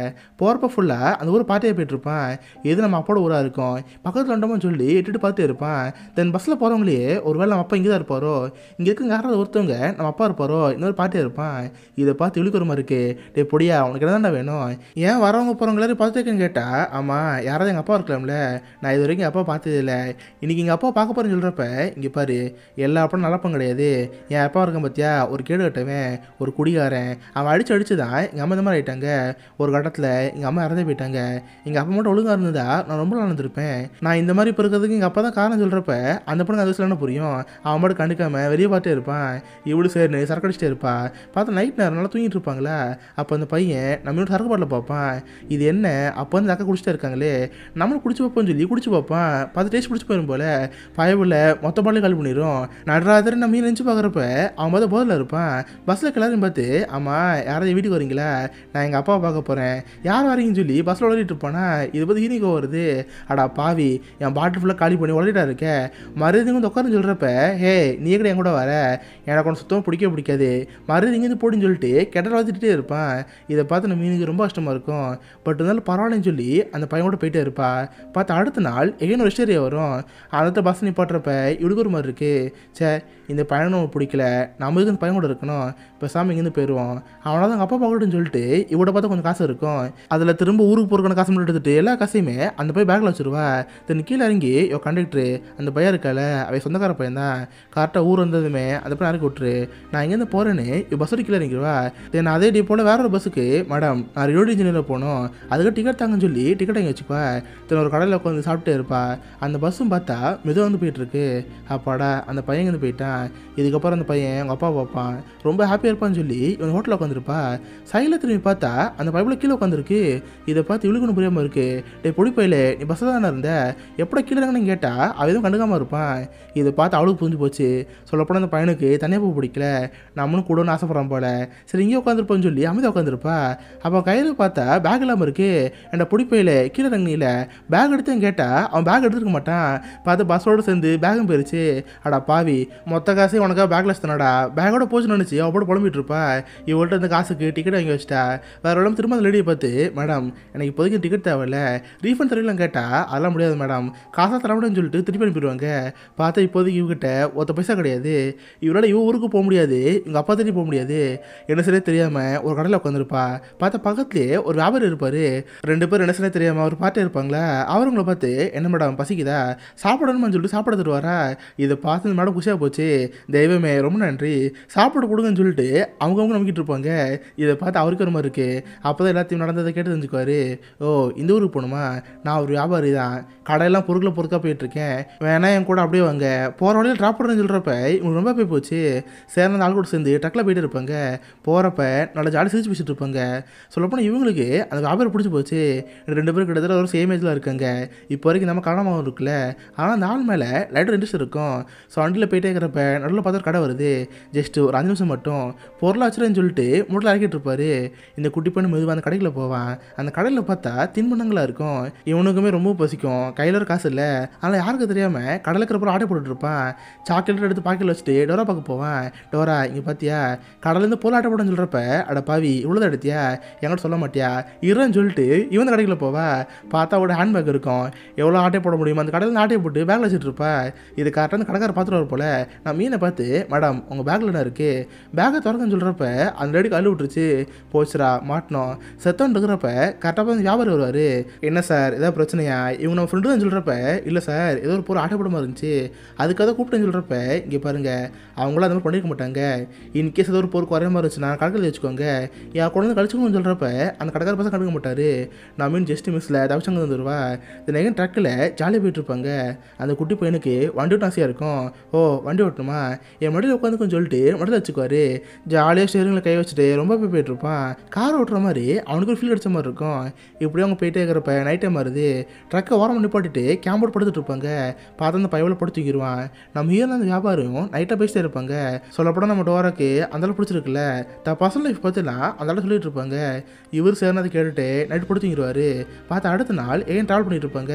போகிறப்ப ஃபுல்லாக அந்த ஊர் பாட்டியாக போயிட்டுருப்பான். எது நம்ம அப்போட ஊராக இருக்கும் பக்கத்தில் வண்டோம்னு சொல்லி எட்டுட்டு பார்த்துட்டு இருப்பான். தென் பஸ்ஸில் போகிறவங்களே ஒரு வேளை நம்ம அப்பா இங்கே தான் இருப்பாரோ, இங்கே இருக்க யாராவது ஒருத்தவங்க நம்ம அப்பா இருப்பாரோ இன்னொரு பாட்டியாக இருப்பான். இதை பார்த்து இழுக்கிற மாதிரி இருக்கு. டே பொடியா உனக்கு என்னதான்டா வேணும்? ஏன் வரவங்க போகிறவங்க எல்லாரும் பார்த்துருக்கேன்னு கேட்டா, ஆமாம் யாராவது எங்கள் அப்பா இருக்கலாம்ல, நான் இது வரைக்கும் எங்கள் அப்பா பார்த்தது இல்லை, இன்றைக்கி எங்கள் அப்பா பார்க்க போகிறேன்னு சொல்கிறப்ப இங்கே பாரு எல்லா அப்பனும் நல்லப்பம் கிடையாது. என் அப்பா இருக்கான் பார்த்தியா, ஒரு கேடு கட்டவன், ஒரு குடிகாரன், அவன் அடிச்சு தான் எங்கள் அம்மா இந்த மாதிரி ஆகிட்டாங்க. ஒரு கட்டத்தில் எங்கள் அம்மா இறந்து போயிட்டாங்க. எங்கள் அப்பா மட்டும் ஒழுங்காக இருந்ததா நான் ரொம்ப நடந்திருப்பேன். நான் இந்த மாதிரி இப்போ இருக்கிறதுக்கு எங்கள் அப்பா தான் காரணம் சொல்கிறப்ப அந்த பொண்ணு அது சொல்லணும் புரியும். அவன் மட்டும் கண்டுக்காமல் வெளியே பார்த்தே இருப்பான். இவ்வளோ சேர்னு சரக்கு அடிச்சிட்டே இருப்பா. பார்த்தா நைட் நேரம் நல்லா தூங்கிட்டு இருப்பாங்களா, அப்போ அந்த பையன் நம்ம இன்னும் சரக்கு பாட்டில் பார்ப்பான். இது என்ன அப்போ வந்து அக்கா குடிச்சிட்டே இருக்காங்களே, நம்மளும் குடிச்சு பார்ப்போம்னு சொல்லி குடிச்சு பார்ப்பான். பார்த்து டேஸ்ட் பிடிச்சி போயிடும் போல பயவில் மொத்த பாட்டில் காலி பண்ணிடும். நடராதர் நம்ம நினச்சி பார்க்குறப்ப அவன் பார்த்து போதில் இருப்பான். பஸ்ஸில் கிளறியும் பார்த்து, ஆமாம் யாராவது வீட்டுக்கு வரீங்களா, நான் எங்கள் அப்பாவை பார்க்க போகிறேன், யார் வரீங்கன்னு சொல்லி பஸ்ஸில் உளறிட்டு இருப்பானா. இது பற்றி ஹீனிக்கோ வருது. அடா பாவி, என் பாட்டில் ஃபுல்லாக காலி பண்ணி உளறிட்டா இருக்கேன். மறுபடியும் வந்து உட்காருன்னு சொல்கிறப்ப, ஹே நீ கூட என் கூட வர, எனக்கு ஒன்று சுத்தமாக பிடிக்காது, மறுபடியும் இங்கேருந்து போடின்னு சொல்லிட்டு கெட்டல வச்சுட்டே இருப்பான். இதை பார்த்து நம்ம மீனுக்கு ரொம்ப கஷ்டமாக இருக்கும். பட் இருந்தாலும் பரவாயில்லன்னு சொல்லி அந்த பையன் கூட போயிட்டே இருப்பா. பார்த்து அடுத்த நாள் எங்கேயும் ஒரு ஹிஸ்டரியா வரும். அந்த பஸ் நிப்பாட்டுறப்ப இவளுக்கு ஒரு மாதிரி இருக்குது. சே இந்த பையனை நமக்கு பிடிக்கல, நம்ம இதுக்கு இந்த பையன் கூட இருக்கணும், இப்போ சாமி இங்கேருந்து போயிடுவோம், அவனால தான் அப்பா பார்க்கட்டுன்னு சொல்லிட்டு இவட பார்த்தா கொஞ்சம் காசு இருக்கும். அதில் திரும்ப ஊருக்கு போகிறக்கான காசு மட்டும் எடுத்துட்டு எல்லா காசையுமே அந்த பையன் பேக்கில் வச்சுருவா. தென் கீழே இறங்கி கண்டக்டரு அந்த பையன் இருக்கால, அவன் சொந்தக்கார பையன் தான், கரெக்டாக ஊர் வந்ததுமே அந்த பையன் இறக்கி விட்டுரு, நான் இங்கேருந்து போகிறேன்னு பஸ் கீழே இறங்கிடுவா. தென் அதே போல் வேற ஒரு பஸ்ஸுக்கு, மேடம் நான் ரோடு இன்ஜினியரில் போகணும், அதுக்கு டிக்கெட் தாங்கன்னு சொல்லி டிக்கெட் வாங்கி வச்சுப்பா. தென் ஒரு கடையில் உட்காந்து சாப்பிட்டே இருப்பா. அந்த பஸ்ஸும் பார்த்தா மெதுவாக வந்து போயிட்டுருக்கு. அப்பாடா அந்த பையன் இருந்து போயிட்டான். இதுக்கப்புறம் அந்த பையன் அவங்க அப்பா பார்ப்பான், ரொம்ப ஹாப்பியாக இருப்பான்னு சொல்லி இவன் ஹோட்டலில் உட்காந்துருப்பா. சைடில் திரும்பி பார்த்தா அந்த பைப்பில் கீழே உட்காந்துருக்கு. இதை பார்த்து இவளுக்கு புரியாமல் இருக்கு. டே பொடி பையில நீ பஸ்ஸில் தானே இருந்த, எப்போ கீழே இறங்கன்னு கேட்டால் அவன் எதுவும் கண்டுக்காமல் இருப்பான். இதை பார்த்து அவளுக்கு புரிஞ்சு போச்சு. சொல்லப்போனால் அந்த பையனுக்கு தனியாக போக பிடிக்கல, நம்மளும் கூடன்னு ஆசைப்படுறான் போல. சரி இங்கே உட்காந்துருப்போன்னு சொல்லி அமைதியாக உட்காந்துருப்பா. அப்போ கையில் பார்த்தா பேக் இல்லாமல் இருக்கு. என்ட பொடி பையில கீழே இறங்கினில, பேக் எடுத்தேன்னு கேட்டால் அவன் பேக் எடுத்துருக்க மாட்டான். பார்த்து பஸ்ஸோடு சேர்ந்து பேகும் போயிருச்சு. அடா பாவி, மொத்த காசே உனக்காக பேக்கில் வச்சுதானடா, பேக்கோட போச்சு நினச்சி அவள் போட்டு புலம்பிட்டு இருப்பா. இவள்கிட்ட அந்த காசுக்கு டிக்கெட் வாங்கி வச்சிட்டா. வேற உடம்பு திரும்ப அந்த லேடியை பார்த்து, மேடம் எனக்கு இப்போதைக்கு டிக்கெட் தேவையில்ல, ரீஃபண்ட் தரலாம் கேட்டால் அதெல்லாம் முடியாது மேடம், காசாக தர முடியும்னு சொல்லிட்டு திருப்பி அனுப்பிடுவாங்க. பார்த்தா இப்போதைக்கு இவகிட்ட ஒருத்த பைசா கிடையாது. இவரால் இவ ஊருக்கு போக முடியாது, இவங்க அப்பா தேடி போக முடியாது. என்ன சரியே தெரியாமல் ஒரு கடையில் உட்காந்துருப்பா. பார்த்தா பக்கத்துலேயே ஒரு வியாபாரி இருப்பார். ரெண்டு பேர் என்ன சரியே தெரியாமல் ஒரு பாட்டே இருப்பாங்களா. அவங்கள பார்த்து, என்ன மேடம் பசிக்குதா, சாப்பிடணுமான்னு சொல்லிட்டு சாப்பிட தருவாரா. இதை பார்த்து இந்த மேடம் குஷியாக போச்சு. தெய்வமே ரொம்ப நன்றி, சாப்பிட கொடுங்கன்னு சொல்லிட்டு அவங்க நம்பிக்கிட்டு இருப்பாங்க. இதை பார்த்து அவருக்கு ஒரு மாதிரி இருக்குது. அப்போ தான் எல்லாத்தையும் நடந்ததை கேட்டு தெரிஞ்சுக்குவார். ஓ இந்த ஊருக்கு போகணுமா, நான் ஒரு வியாபாரி தான், கடையெல்லாம் பொறுக்காக போயிட்டுருக்கேன், வேணா என் கூட அப்படியே வாங்க, போகிற வழியில் ட்ராப் பண்ணுறேன்னு சொல்கிறப்ப இவங்களுக்கு ரொம்ப போய் போச்சு. சேர்ந்த ஆள் கூட சேர்ந்து ட்ரக்கில் போயிட்டு இருப்பாங்க. போகிறப்ப நல்லா ஜாலி சிரிச்சு பேசிட்டு இருப்பாங்க. சொல்லப்போனால் இவங்களுக்கு அந்த வியாபாரம் பிடிச்சி போச்சு. ரெண்டு பேரும் கிட்டத்தட்ட ஒரு சேம் ஏஜில் இருக்காங்க. இப்போ வரைக்கும் நம்ம காரணமாக இருக்குல்ல, ஆனால் அந்த ஆள் மேலே லைட்டர் இன்ட்ரெஸ்ட் இருக்கும். ஸோ வண்டியில் போயிட்டே இருக்கிறப்ப நடுவில் பார்த்தா கடை வருது. ஜஸ்ட்டு ஒரு 5 நிமிஷம் மட்டும் பொருளை வச்சுருன்னு சொல்லிட்டு மூட்டில் இறக்கிட்டு இருப்பாரு. இந்த குட்டி பொண்ணு மெதுவாக அந்த கடையில் போவான். அந்த கடையில் பார்த்தா தின்பண்டங்களாக இருக்கும். இவனுக்குமே ரொம்ப பசிக்கும், கையில் ஒரு காசு இல்லை, அதனால் யாருக்கு தெரியாமல் கடையில் இருக்கிற பொருள் ஆட்டை போட்டுட்டு இருப்பான். சாக்லேட் எடுத்து பாக்கெட்டில் வச்சுட்டு டோரா பார்க்க போவான். டோரா இங்கே பார்த்தியா கடையிலேருந்து பொருள் ஆட்டை போட்டேன்னு சொல்கிறப்ப, அட பாவி இவ்வளோதான் எடுத்தியா, என்கிட்ட சொல்ல மாட்டியா இருன்னு சொல்லிட்டு இவன் கடையில் போவா. பார்த்தா அவட ஹேண்ட்பேக் இருக்கும். எவ்வளோ ஆட்டை போட முடியுமோ அந்த கடையில் ஆட்டையை போட்டு பேக்கில் வச்சுட்டு இருப்பா. இது கரெக்டாக அந்த கடைக்கார பார்த்துட்டு போல. நான் மீனை பார்த்து, மேடம் உங்கள் பேக்கில் என்ன இருக்குது, பேக்கை திறக்கன்னு சொல்கிறப்ப அந்த லேடிக்கு அள்ளி விட்டுருச்சு. போச்சுரா மாட்டினோம், செத்தோன்னு இருக்கிறப்ப கரெக்டாக பார்த்து வியாபாரி வருவார். என்ன சார் ஏதாவது பிரச்சனையா, இவங்க நம்ம ஃப்ரெண்டு தான் சொல்கிறப்ப, இல்லை சார் ஏதோ ஒரு பொருள் ஆட்டைப்படமாக இருந்துச்சு, அதுக்காக கூப்பிட்டேன்னு சொல்கிறப்ப, இங்கே பாருங்கள் அவங்களும் அந்த மாதிரி பண்ணியிருக்க மாட்டாங்க, இன்கேஸ் ஏதோ ஒரு பொருள் குறைய மாதிரி இருந்துச்சுன்னா கடையில் வச்சுக்கோங்க, என் குழந்தை கழிச்சுக்கணும்னு சொல்கிறப்ப அந்த கடைக்கார பசங்க கண்டுக்க மாட்டார். நான் மீன் ஜஸ்ட் மிஸ்ஸில் தவிச்சங்க வந்துடுவா. இந்த நெகன் ட்ரக்கில் ஜாலியாக போயிட்டு இருப்பாங்க. அந்த குட்டி பையனுக்கு வண்டி ஓட்ட ஆசையாக இருக்கும். ஓ வண்டி ஓட்டணுமா, என் மடியில் உட்காந்துக்குன்னு சொல்லிட்டு மடியில் வச்சுக்குவார். ஜாலியாக ஸ்டேரிங்கில் கை வச்சுட்டு ரொம்ப போயிட்டு இருப்பான். கார் ஓட்டுற மாதிரி அவனுக்கு ஒரு ஃபீல் அடிச்ச மாதிரி இருக்கும். இப்படியே அவங்க போயிட்டே இருக்கிறப்ப நைட் டைம் வருது. ட்ரக்கை ஓரம் நிப்பாட்டிட்டு கேம்போர்ட் படுத்துட்டு இருப்பாங்க. பார்த்து அந்த பையவில் படுத்து தூக்கிடுவான். நம்ம ஹீரோ அந்த வியாபாரம் நைட்டாக பேசிட்டே இருப்பாங்க. சொல்லப்போனால் நம்ம டோராக்கு அந்தளவு பிடிச்சிருக்குல்ல, பர்சனல் லைஃப் பார்த்துலாம் அந்தளவு சொல்லிட்டு இருப்பாங்க. இவர் சேர்னதை கேட்டுட்டு நைட்டு படுத்து தூங்கிடுவார். பார்த்து அடுத்த நாள் ட்ராவல் பண்ணிட்டு இருப்பாங்க.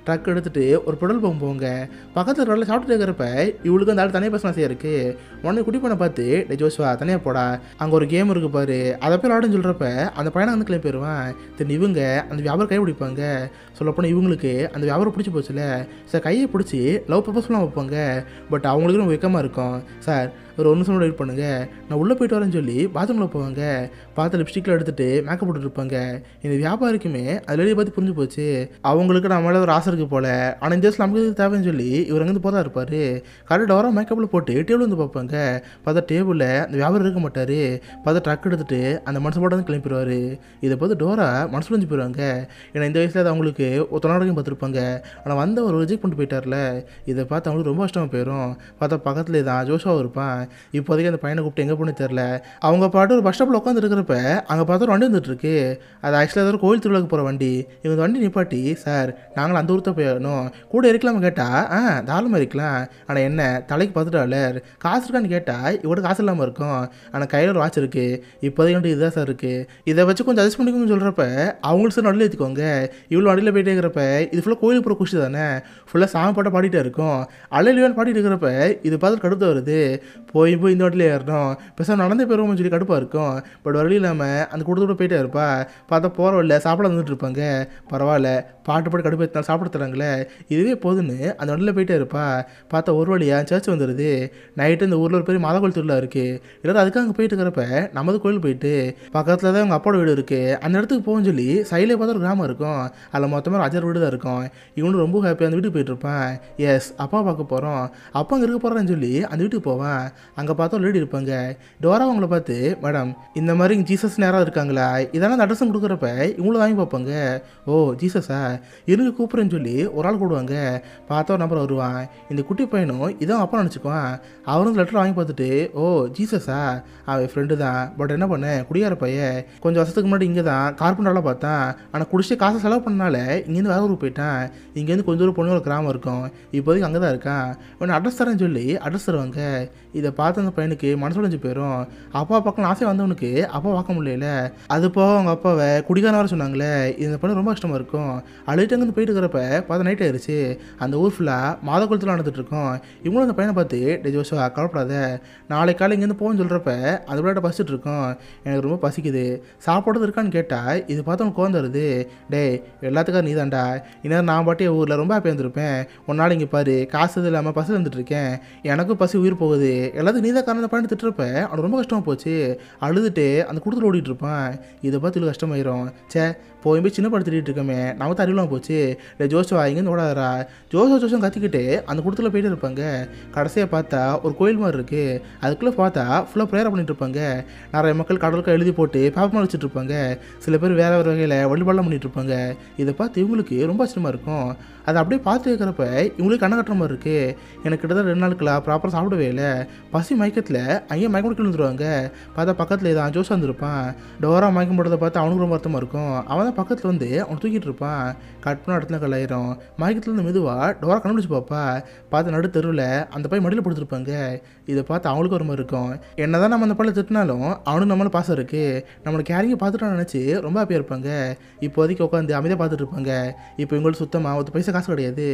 ட்ரக் எடுத்துட்டு ஒரு பெட்ரோல் பம்ப் போவாங்க. பக்கத்தில் ரோட்டில் சாப்பிட்டு இருக்கிறப்ப இவளுக்கு அந்த ஆள் தனியாக பேச ஆசையாக இருக்குது. உடனே குட்டி பண்ண பார்த்து, டே ஜோஸ்வா தனியாக போடா, அங்கே ஒரு கேம் இருக்குது பாரு, அதை போய் விளாடுன்னு சொல்கிறப்ப அந்த பையனை வந்து கிளம்பி போயிடுவான். தென் இவங்க அந்த வியாபாரம் கை பிடிப்பாங்க. சொல்லப்போனால் இவங்களுக்கு அந்த வியாபாரம் பிடிச்சி போச்சுல, சார் கையை பிடிச்சி லவ் ப்ரப்போஸ்லாம் வைப்பாங்க. பட் அவங்களுக்கு ரொம்ப வெக்கமாக இருக்கும். சார் ஒரு 1 நிமிஷம் வெயிட் பண்ணுங்க, நான் உள்ளே போயிட்டு வரேன்னு சொல்லி பாத்ரூமில் போவாங்க. பார்த்து லிப்ஸ்டிக்கில் எடுத்துகிட்டு மேக்கப் போட்டுருப்பாங்க. இந்த வியாபாரிக்குமே அது லேடியை பற்றி புரிஞ்சு போச்சு. அவங்களுக்கு நம்ம மேலே ஒரு ஆசை இருக்குது போல். ஆனால் இந்த வயசில் நமக்கு தேவைன்னு சொல்லி இவர் அங்கேருந்து போதா இருப்பார். கரெக்டாக டோரா மேக்கப்பில் போட்டு டேபிள் வந்து பார்ப்பாங்க. பார்த்தா டேபிளில் அந்த வியாபாரம் இருக்க மாட்டார். பார்த்தா ட்ரக் எடுத்துகிட்டு அந்த மனசு போட்டு வந்து கிளம்பிடுவார். இதை பார்த்து டோரா மனசு புரிஞ்சு போயிடுவாங்க. ஏன்னா இந்த வயசில் அது அவங்களுக்கு ஒரு தொழிலாளரையும் பார்த்துருப்பாங்க. ஆனால் வந்து அவர் ரிஜெக்ட் பண்ணிட்டு போயிட்டார்ல. இதை பார்த்து அவங்களுக்கு ரொம்ப கஷ்டமாக போயிடும். பார்த்தா பக்கத்துலேயே தான் ஜோஷாவும் இருப்பான். இப்போதைக்கு அந்த பையனை கூப்பிட்டு எங்கே போன்னு தெரில. அவங்க பாட்டு ஒரு பஸ் ஸ்டாப்பில் உட்காந்து இருக்கிறப்ப அங்கே பார்த்தா ஒரு வண்டி வந்துட்டு இருக்கு. அது ஆக்சுவலாக ஏதோ ஒரு கோயில் திருவிழாக்கு போகிற வண்டி. இவங்க வண்டி நிப்பாட்டி, சார் நாங்களும் அந்த ஊர்த்த போயிடணும், கூட இருக்கலாமா கேட்டால் தாராளமாக இருக்கலாம். ஆனால் என்ன தலைக்கு பார்த்துட்டாளர் காசு இருக்கான்னு கேட்டால் இவட காசு இல்லாமல் இருக்கும். ஆனால் கையில் ஒரு வாட்ச் இருக்குது. இப்போதைக்கு வந்துட்டு இதுதான் சார் இருக்குது, இதை வச்சு கொஞ்சம் அட்ஜஸ்ட் பண்ணிக்கோங்கன்னு சொல்கிறப்ப அவங்களுக்கு சார் நடுவில் ஏற்றிக்கோங்க. இவ்வளோ வண்டியில் போயிட்டே இருக்கிறப்ப இது ஃபுல்லாக கோயிலுக்கு போகிற குஷி தானே, ஃபுல்லாக சாமி பாட்டை பாடிட்டே இருக்கும். அலையிலேன்னு பாடிட்டு இருக்கிறப்ப இது பார்த்து கடுத்து வருது. போய் இந்த வண்டியில் ஏறணும், பெருசாக நடந்தே போயிடுவோம்னு சொல்லி கடுப்பாக இருக்கும். பட் வழி இல்லாமல் அந்த கூட்டத்தோடு போயிட்டே இருப்பா. பார்த்தா போகிற வழியில் சாப்பிட வந்துட்டு இருப்பாங்க. பரவாயில்ல பாட்டு பாட்டு கடுப்பு எடுத்தாலும் சாப்பிட தராங்களே, இதுவே போதுன்னு அந்த வண்டியில் போயிட்டே இருப்பா. பார்த்தா ஒரு வழியாக சர்ச் வந்துடுது. நைட்டு இந்த ஊரில் ஒரு பெரிய மாதா கோயில் திருவிழா இருக்குது. எல்லோரும் அதுக்காக அங்கே போயிட்டு இருக்கிறப்ப நமது கோயில் போயிட்டு பக்கத்தில் தான் அவங்க அப்பாவோட வீடு இருக்குது. அந்த இடத்துக்கு போகணும்னு சொல்லி சைடில் பார்த்தா ஒரு கிராமம் இருக்கும். அதில் மொத்தமாக ராஜர் வீடு தான் இருக்கும். இவனும் ரொம்ப ஹாப்பியாக அந்த வீட்டுக்கு போயிட்டு இருப்பான். எஸ் அப்பா பார்க்க போகிறோம், அப்பா அங்கே இருக்க போகிறான்னு சொல்லி அந்த வீட்டுக்கு போவான். அங்கே பார்த்தா ஒரு லேடி இருப்பாங்க. டோரா அவங்கள பார்த்து, மேடம் இந்த மாதிரி இங்கே ஜீசஸ் நேராக இருக்காங்களா, இதெல்லாம் அந்த அட்ரஸும் கொடுக்குறப்ப இவங்களும் வாங்கி பார்ப்பாங்க. ஓ ஜீசஸா, இருங்க கூப்பிட்றேன்னு சொல்லி ஒரு ஆள் கூடுவாங்க. பார்த்தா ஒரு நம்பர் வருவான். இந்த குட்டி பையனும் இதான் அப்பா நினச்சிக்குவான். அவரும் லெட்டர் வாங்கி பார்த்துட்டு, ஓ ஜீசஸா, அவன் ஃப்ரெண்டு தான், பட் என்ன பண்ண குடியார பையன், கொஞ்சம் வருஷத்துக்கு முன்னாடி இங்கே தான் கார்பெண்டராக பார்த்தான். ஆனால் குடிச்சிட்டு காசை செலவு பண்ணனால இங்கேருந்து வேற ஊருக்கு போயிட்டான். இங்கேருந்து கொஞ்சம் ஒரு பொண்ணு ஒரு கிராமம் இருக்கும், இப்போதைக்கு அங்கே தான் இருக்கான். இவன் அட்ரஸ் தரேன்னு சொல்லி அட்ரஸ் தருவாங்க. இதை பார்த்து அந்த பையனுக்கு மனசு உடைஞ்சு போயிடும். அப்பா பார்க்கலாம் ஆசை வந்தவனுக்கு அப்பா பார்க்க முடியல. அது போக அவங்க அப்பாவை குடிக்கான வர சொன்னாங்களே, இந்த பையன் ரொம்ப கஷ்டமாக இருக்கும். அழுகிட்டு அங்கேருந்து போயிட்டு இருக்கிறப்ப பார்த்தா நைட் ஆயிடுச்சு. அந்த ஊர் ஃபுல்லாக மாத குளத்தில் நடந்துட்டு இருக்கோம். இவங்களும் அந்த பையனை பார்த்து, டே ஜோஷுவா கவலைப்படாத, நாளைக்கு காலை இங்கேருந்து போகணும்னு சொல்கிறப்ப அது விளையாட்ட பசிச்சுட்டு இருக்கோம், எனக்கு ரொம்ப பசிக்குது, சாப்பாடு இருக்கான்னு கேட்டால் இது பார்த்து அவனுக்கு கோவம் வருது. டே எல்லாத்துக்கும் நீ தான்டா, இன்னும் நான் பாட்டிய ஊரில் ரொம்ப ஹாப்பியாக இருந்திருப்பேன். ஒரு நாள் இங்கே பாரு காசு இது இல்லாமல் பசி வந்துட்டு இருக்கேன், எனக்கும் பசி உயிர் போகுது, எல்லாத்துக்கும் நீ தான் காரணம் பண்ணி திட்டுறப்ப அவனுக்கு ரொம்ப கஷ்டமாக போச்சு. அழுதுட்டு அந்த கூட்டத்தில் ஓடிட்டு இருப்பான். இதை பார்த்து இவ்வளோ கஷ்டமாயிரும். சே போய் சின்ன படுத்திட்டு இருக்கமே, நம்ம தான் அறிவுலாம் போச்சு. இல்லை ஜோஷுவா இங்கேருந்து ஓடாதரா, ஜோஷம் கத்திக்கிட்டு அந்த கூட்டத்தில் போயிட்டு இருப்பாங்க. கடைசியாக பார்த்தா ஒரு கோயில் மாதிரி இருக்குது. அதுக்குள்ளே பார்த்தா ஃபுல்லாக ப்ரேயர் பண்ணிட்டு இருப்பாங்க. நிறைய மக்கள் கடலுக்கு எழுதி போட்டு பேப்பர் வச்சுட்டு இருப்பாங்க. சில பேர் வேறு வேறு வகையில் வழிபாடெல்லாம் பண்ணிட்டு இருப்பாங்க. இதை பார்த்து இவங்களுக்கு ரொம்ப ஆச்சரியமாக இருக்கும். அதை அப்படியே பார்த்து வைக்கிறப்ப இவங்களுக்கு கண்ண கட்டுற மாதிரி இருக்குது. எனக்கு கிட்டத்தட்ட 2 நாளுக்குலாம் ப்ராப்பராக சாப்பிடவே இல்லை. பசி மயக்கத்தில் அங்கேயே மயக்கம் போட்டு விழுந்துருவாங்க. பார்த்தா பக்கத்தில் தான் ஜோஷா வந்துருப்பான். டோரா மயக்கம் போடுறதை பார்த்து அவனுக்கு ரொம்ப வருத்தமாக இருக்கும். அவன் தான் பக்கத்தில் வந்து அவன் தூக்கிட்டு இருப்பான். கட் பண்ண இடத்துல கல்லாயிரும். மயக்கத்துலேருந்து மெதுவாக டோரா கண்டுபிடிச்சி பார்ப்பா. பார்த்து நடு தெருவில் அந்த பையன் மடியில் படுத்துருப்பாங்க. இதை பார்த்து அவங்களுக்கு ஒரு மாதிரி இருக்கும். என்ன தான் நம்ம அந்த பையனை திட்டினாலும் அவனுக்கு நம்மளை பாசம் இருக்குது, நம்மளை கேரிங்க பார்த்துட்டோன்னு நினச்சி ரொம்ப ஹாப்பியாக இருப்பாங்க. இப்போதைக்கு உட்காந்து அமைதியாக பார்த்துட்டு இருப்பாங்க. இப்போ இவங்களுக்கு சுத்தமாக ஒரு பைசா காசு கிடையாது.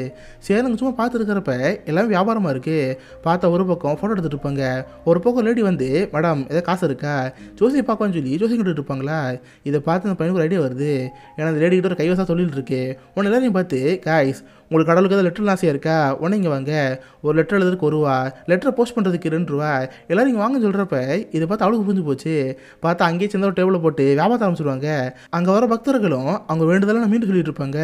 சேருங்க சும்மா பார்த்து இருக்கிறப்ப எல்லாமே வியாபாரமாக இருக்குது. பார்த்தா ஒரு பக்கம் ஃபோட்டோ எடுத்துகிட்டு இருப்பாங்க. ஒரு பக்கம் லேடி வந்து, மேடம் ஏதாவது காசு இருக்கா, ஜோசியை பார்க்கணும்னு சொல்லி ஜோசி கிட்ட இருப்பாங்களா. இதை பார்த்து அந்த பையனுக்கு ஒரு ஐடியா வருது. ஏன்னா அந்த லேடிக்கிட்ட ஒரு கைவசா சொல்லிட்டு இருக்கு. உன்னை எல்லாரையும் பார்த்து, காய்ஸ் உங்களுக்கு கடவுளுக்கு ஏதாவது லெட்டர் ஆசையாக இருக்கா, உடனே இங்கே வாங்க, ஒரு லெட்டர் எழுதுறதுக்கு 1 ரூபா, லெட்டரை போஸ்ட் பண்ணுறதுக்கு 2 ரூபா, எல்லோரும் இங்கே வாங்கன்னு சொல்கிறப்ப இதை பார்த்து அவளுக்கு புரிஞ்சு போச்சு. பார்த்தா அங்கேயே சின்ன ஒரு டேபிளில் போட்டு வியாபாரத்தை ஆரம்பிச்சிடுவாங்க. அங்கே வர பக்தர்களும் அவங்க வேண்டுதலாம் மீண்டும் சொல்லிட்டு இருப்பாங்க.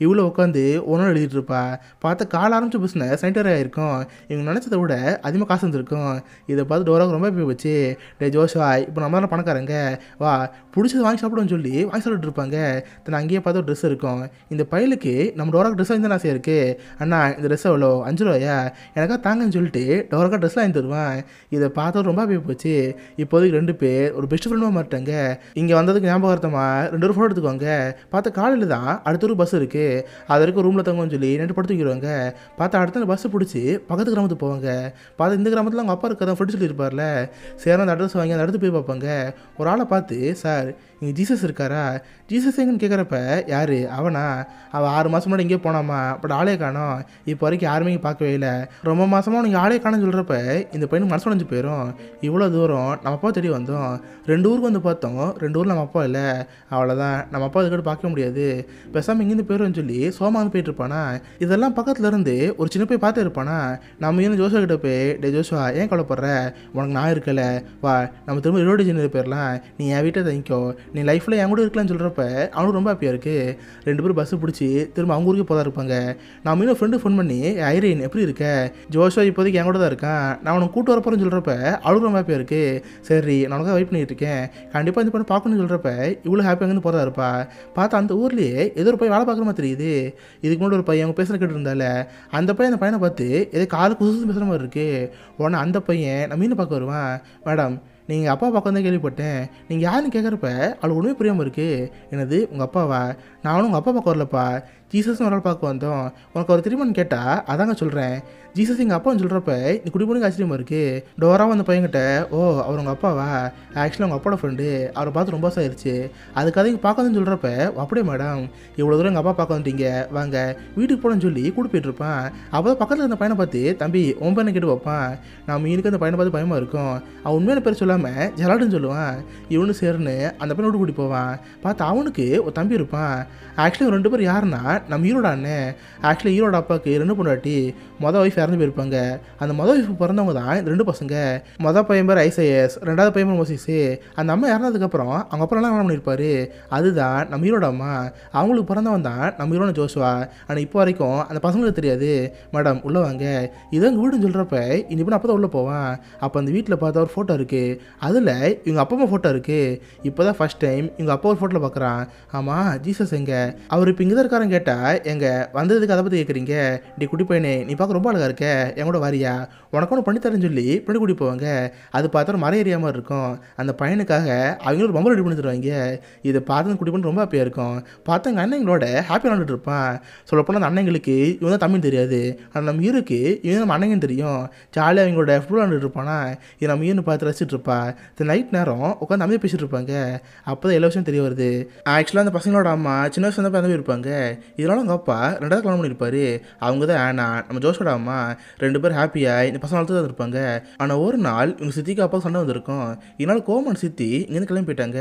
இவ்வளோ உட்காந்து ஒன்றும் எழுதிட்டு இருப்பா. பார்த்தா கால ஆரம்பிச்ச பிஸ்னஸ் சென்டர் ஆகிருக்கும். இவங்க நினச்சதை விட அதிகமாக காசு வந்துருக்கும். இதை பார்த்து டோராவுக்கு ரொம்ப போய் வச்சு, டே ஜோஷா இப்போ நம்ம தான் பணக்காரங்க, வா பிடிச்சது வாங்கி சாப்பிடுன்னு சொல்லி வாங்கி சாப்பிட்டு இருப்பாங்க. தன் அங்கேயே பார்த்து ஒரு ட்ரெஸ் இருக்கும். இந்த பையலுக்கு நம்ம டோராக்கு ட்ரெஸ் வாங்கி தான் ஆசையாக இருக்குது. அண்ணா இந்த ட்ரெஸ் எவ்வளோ, 5 ரூபாயா, எனக்கா தாங்கன்னு சொல்லிட்டு டோராக்கா ட்ரெஸ் வாங்கி தருவான். இதை பார்த்து ரொம்ப போய் போச்சு. இப்போதைக்கு 2 பேர் ஒரு பெஸ்ட் ஃப்ரெண்டாக மாட்டாங்க. இங்கே வந்ததுக்கு ஞாபகார்த்தமாக 2 பேரும் ஃபோட்டோ எடுத்துக்குவாங்க. பார்த்தா காலையில் தான் அடுத்த ஒரு பஸ் இருக்குது, அது வரைக்கும் ரூமில் தங்குவோம்னு சொல்லி 2 படுத்து வைக்கிறவங்க. பார்த்தா அடுத்த பஸ்ஸை பிடிச்சி பக்கத்து கிராமத்துக்கு போவாங்க. பார்த்தா இந்த கிராமத்தில் அவங்க அப்பா இருக்கதான் ஃப்ரெண்டு சொல்லியிருப்பார்ல. சேர அந்த அட்ரஸ் வாங்கி அந்த இடத்துக்கு போய் பார்ப்பாங்க. ஒரு ஆளை பார்த்து, சார் இங்கே ஜீசஸ் இருக்காரா, ஜீசஸ் எங்கன்னு கேட்குறப்ப யார் அவனா, அவள் 6 மாதம் முன்னாடி எங்கேயோ போனாமா, பட் ஆளே காணோம், இப்போ வரைக்கும் யாருமே இங்கே பார்க்கவே இல்லை, ரொம்ப மாதமாக நீங்கள் ஆளே காணும்னு சொல்கிறப்ப இந்த பையனுக்கு மனசு உடைஞ்சு போயிடும். இவ்வளோ தூரம் நம்ம அப்பா தேடி வந்தோம், 2 ஊருக்கு வந்து பார்த்தோம், 2 ஊரில் நம்ம அப்பா இல்லை, அவ்வளோதான் நம்ம அப்பா இதுக்கிட்ட பார்க்க முடியாது, பேசாமல் இங்கேருந்து போயிடும்னு சொல்லி சோமா வந்து போயிட்டு இருப்பானா. இதெல்லாம் பக்கத்தில் இருந்து ஒரு சின்ன போய் பார்த்து இருப்பானா. நம்ம இன்னும் ஜோஷுவா கிட்ட போய், டே ஜோஷுவா ஏன் கவலைப்படுற, உனக்கு நான் இருக்கல, வா நம்ம திரும்ப ரிலோடி ஜெனரேட் போயிடலாம், நீ என் வீட்டை தங்கிக்கோ, நீ லைஃப்பில் என் கூட இருக்கலாம்னு சொல்கிறப்ப அவனுக்கு ரொம்ப ஹாப்பியாக இருக்குது. 2 பேரும் பஸ்ஸு பிடிச்சி திரும்ப அவங்க ஊருக்கு போதா இருப்பாங்க. நம்ம இன்னும் ஃப்ரெண்டு ஃபோன் பண்ணி, ஐரீன் எப்படி இருக்க, ஜோஷுவா இப்போதைக்கு என் கூட தான் இருக்கான், நான் உனக்கு கூட்டு வரப்போறேன்னு சொல்கிறப்ப அவளுக்கு ரொம்ப ஹாப்பியாக இருக்குது. சரி நான் உனக்காக வெயிட் பண்ணிட்டு இருக்கேன், கண்டிப்பாக இந்த பண்ண பார்க்கணும்னு சொல்கிறப்ப இவ்வளோ ஹாப்பியாங்கன்னு போதா இருப்பா. பார்த்தா அந்த ஊர்லேயே ஏதோ ஒரு பையன் வேலை பார்க்குற மாதிரி தெரியுது. இதுக்கு முன்னாடி ஒரு பையன் அவங்க பேசுகிற கேட்டு இருந்தால, அந்த பையன் அந்த பையனை பார்த்து ஏதோ காது குசு பேசுகிற மாதிரி இருக்குது. உடனே அந்த பையன் நம்ம மீன் பார்க்க வருவான். மேடம் நீங்கள் அப்பா பார்க்க தான் கேள்விப்பட்டேன், நீங்கள் யாருன்னு கேட்குறப்ப அவளுக்கு ஒன்றுமே புரியாமல் இருக்குது. என்னது உங்கள் அப்பாவா, நானும் உங்கள் அப்பா பார்க்க வரலப்பா, ஜீசஸ்னு ஒரு ஆள் பார்க்க வந்தோம், உனக்கு அவர் தெரியுமான்னு கேட்டால் அதாங்க சொல்கிறேன், ஜீசஸ் எங்கள் அப்பான்னு சொல்கிறப்ப நீ குடிப்பொண்ணுக்கு ஆச்சரியமாக இருக்குது. டோராவும் அந்த பையன்கிட்ட, ஓ அவர் உங்கள் அப்பாவா, ஆக்சுவலாக உங்கள் அப்பாவோட ஃப்ரெண்டு, அவரை பார்த்து ரொம்ப வருஷம் ஆயிடுச்சு, அதுக்காக இங்கே பார்க்கணும்னு சொல்கிறப்ப அப்படியே மேடம் இவ்வளோ தூரம் எங்கள் அப்பா பார்க்க வந்துட்டீங்க, வாங்க வீட்டுக்கு போகணும்னு சொல்லி கூட்டு போயிட்டுருப்பான். அப்போ தான் பக்கத்தில் இருந்த பையனை பார்த்து, தம்பி உன் பையனை கேட்டு வைப்பான். நான் மீனுக்கு அந்த பையனை பார்த்து பயமாக இருக்கும், அவன் உண்மையான பேர் சொல்லாமல் ஜலாடுன்னு சொல்லுவான். இவனு சேர்னு அந்த பையனை விட்டு கூட்டி போவான். பார்த்து அவனுக்கு ஒரு தம்பி இருப்பான். ஆக்சுவலி 2 பேர் யாருன்னா நம்ம ஈரோட அண்ணன். ஆக்சுவலி ஈரோட அப்பாவுக்கு 2 பொண்டாட்டி, மொதல் ஒய்ஃப் இறந்து போயிருப்பாங்க. அந்த மொதல் ஒய்ஃப் பிறந்தவங்க தான் இந்த 2 பசங்க. மொதல் பையன் பேர் ஐசைஎஸ், 2வது பையன் பேர் மோசிஸ். அந்த அம்மா இறந்ததுக்கப்புறம் அவங்க அப்புறம் எல்லாம் பண்ணியிருப்பாரு, அதுதான் நம்ம ஈரோட அம்மா. அவங்களுக்கு பிறந்தவன் தான் நம்ம ஈரோட ஜோஷுவா. ஆனால் இப்போ வரைக்கும் அந்த பசங்களுக்கு தெரியாது. மேடம் உள்ளே வாங்க, இதை எங்கள் வீடுன்னு சொல்கிறப்ப இந்த இப்போ அப்போ தான் உள்ளே போவான். அப்போ அந்த வீட்டில் பார்த்தா ஒரு ஃபோட்டோ இருக்குது, அதில் இவங்க அப்பா அம்மா ஃபோட்டோ இருக்குது. இப்போ தான் ஃபஸ்ட் டைம் இவங்க அப்பா ஒரு ஃபோட்டோவில் பார்க்குறான். ஆமாம் ஜீசஸ் எங்க, அவர் இப்போ இங்கே தான் இருக்காருன்னு கேட்டால், எங்க வந்ததுக்கு அதை பற்றி கேட்குறீங்க, டி குட்டி பையனே நீ பார்க்க ரொம்ப அழகாக இருக்க, என் கூட வாரியா, உனக்கு ஒன்று பண்ணித்தரேன்னு சொல்லி பண்ணி கூட்டி போவாங்க. அது பார்த்தா மர ஏரியா மாதிரி இருக்கும். அந்த பையனுக்காக அவங்க ஒரு பொம்மை ரெடி பண்ணி தருவாங்க. இதை பார்த்து குட்டி பண்ணி ரொம்ப ஹாப்பியாக இருக்கும். பார்த்து எங்கள் அண்ணங்களோட ஹாப்பியாக விளாண்டுட்டு இருப்பான். சொல்லப்போனால் அந்த அண்ணங்களுக்கு இவன் தான் தமிழ் தெரியாது, ஆனால் நம்ம இருக்கு இவன் நம்ம அண்ணங்கன்னு தெரியும். ஜாலியாக அவங்களோட ஃபுட் விளாண்டுட்டு இருப்பானா. இது நம்ம ஈன்னு பார்த்து ரசிச்சுட்டு இருப்பா. இந்த நைட் நேரம் உட்காந்து அமைதியாக பேசிட்டு இருப்பாங்க. அப்போ தான் எல்லா விஷயம் தெரிய வருது. ஆக்சுவலாக அந்த பசங்களோட அம்மா சின்ன வயசு தான் பிறந்து இருப்பாங்க. இதனால அவங்க அப்பா 2வது கல்யாணம் பண்ணியிருப்பாரு. அவங்க தான் ஆனா நம்ம ஜோஷோட அம்மா. 2 பேர் ஹாப்பியாக இந்த பசங்க வளர்த்து தான் இருப்பாங்க. ஆனால் ஒரு நாள் இவங்க சித்திக்கு அப்பா சண்டை வந்திருக்கும். இதனால கோமன் சித்தி இங்கேருந்து கிளம்பி போயிட்டாங்க.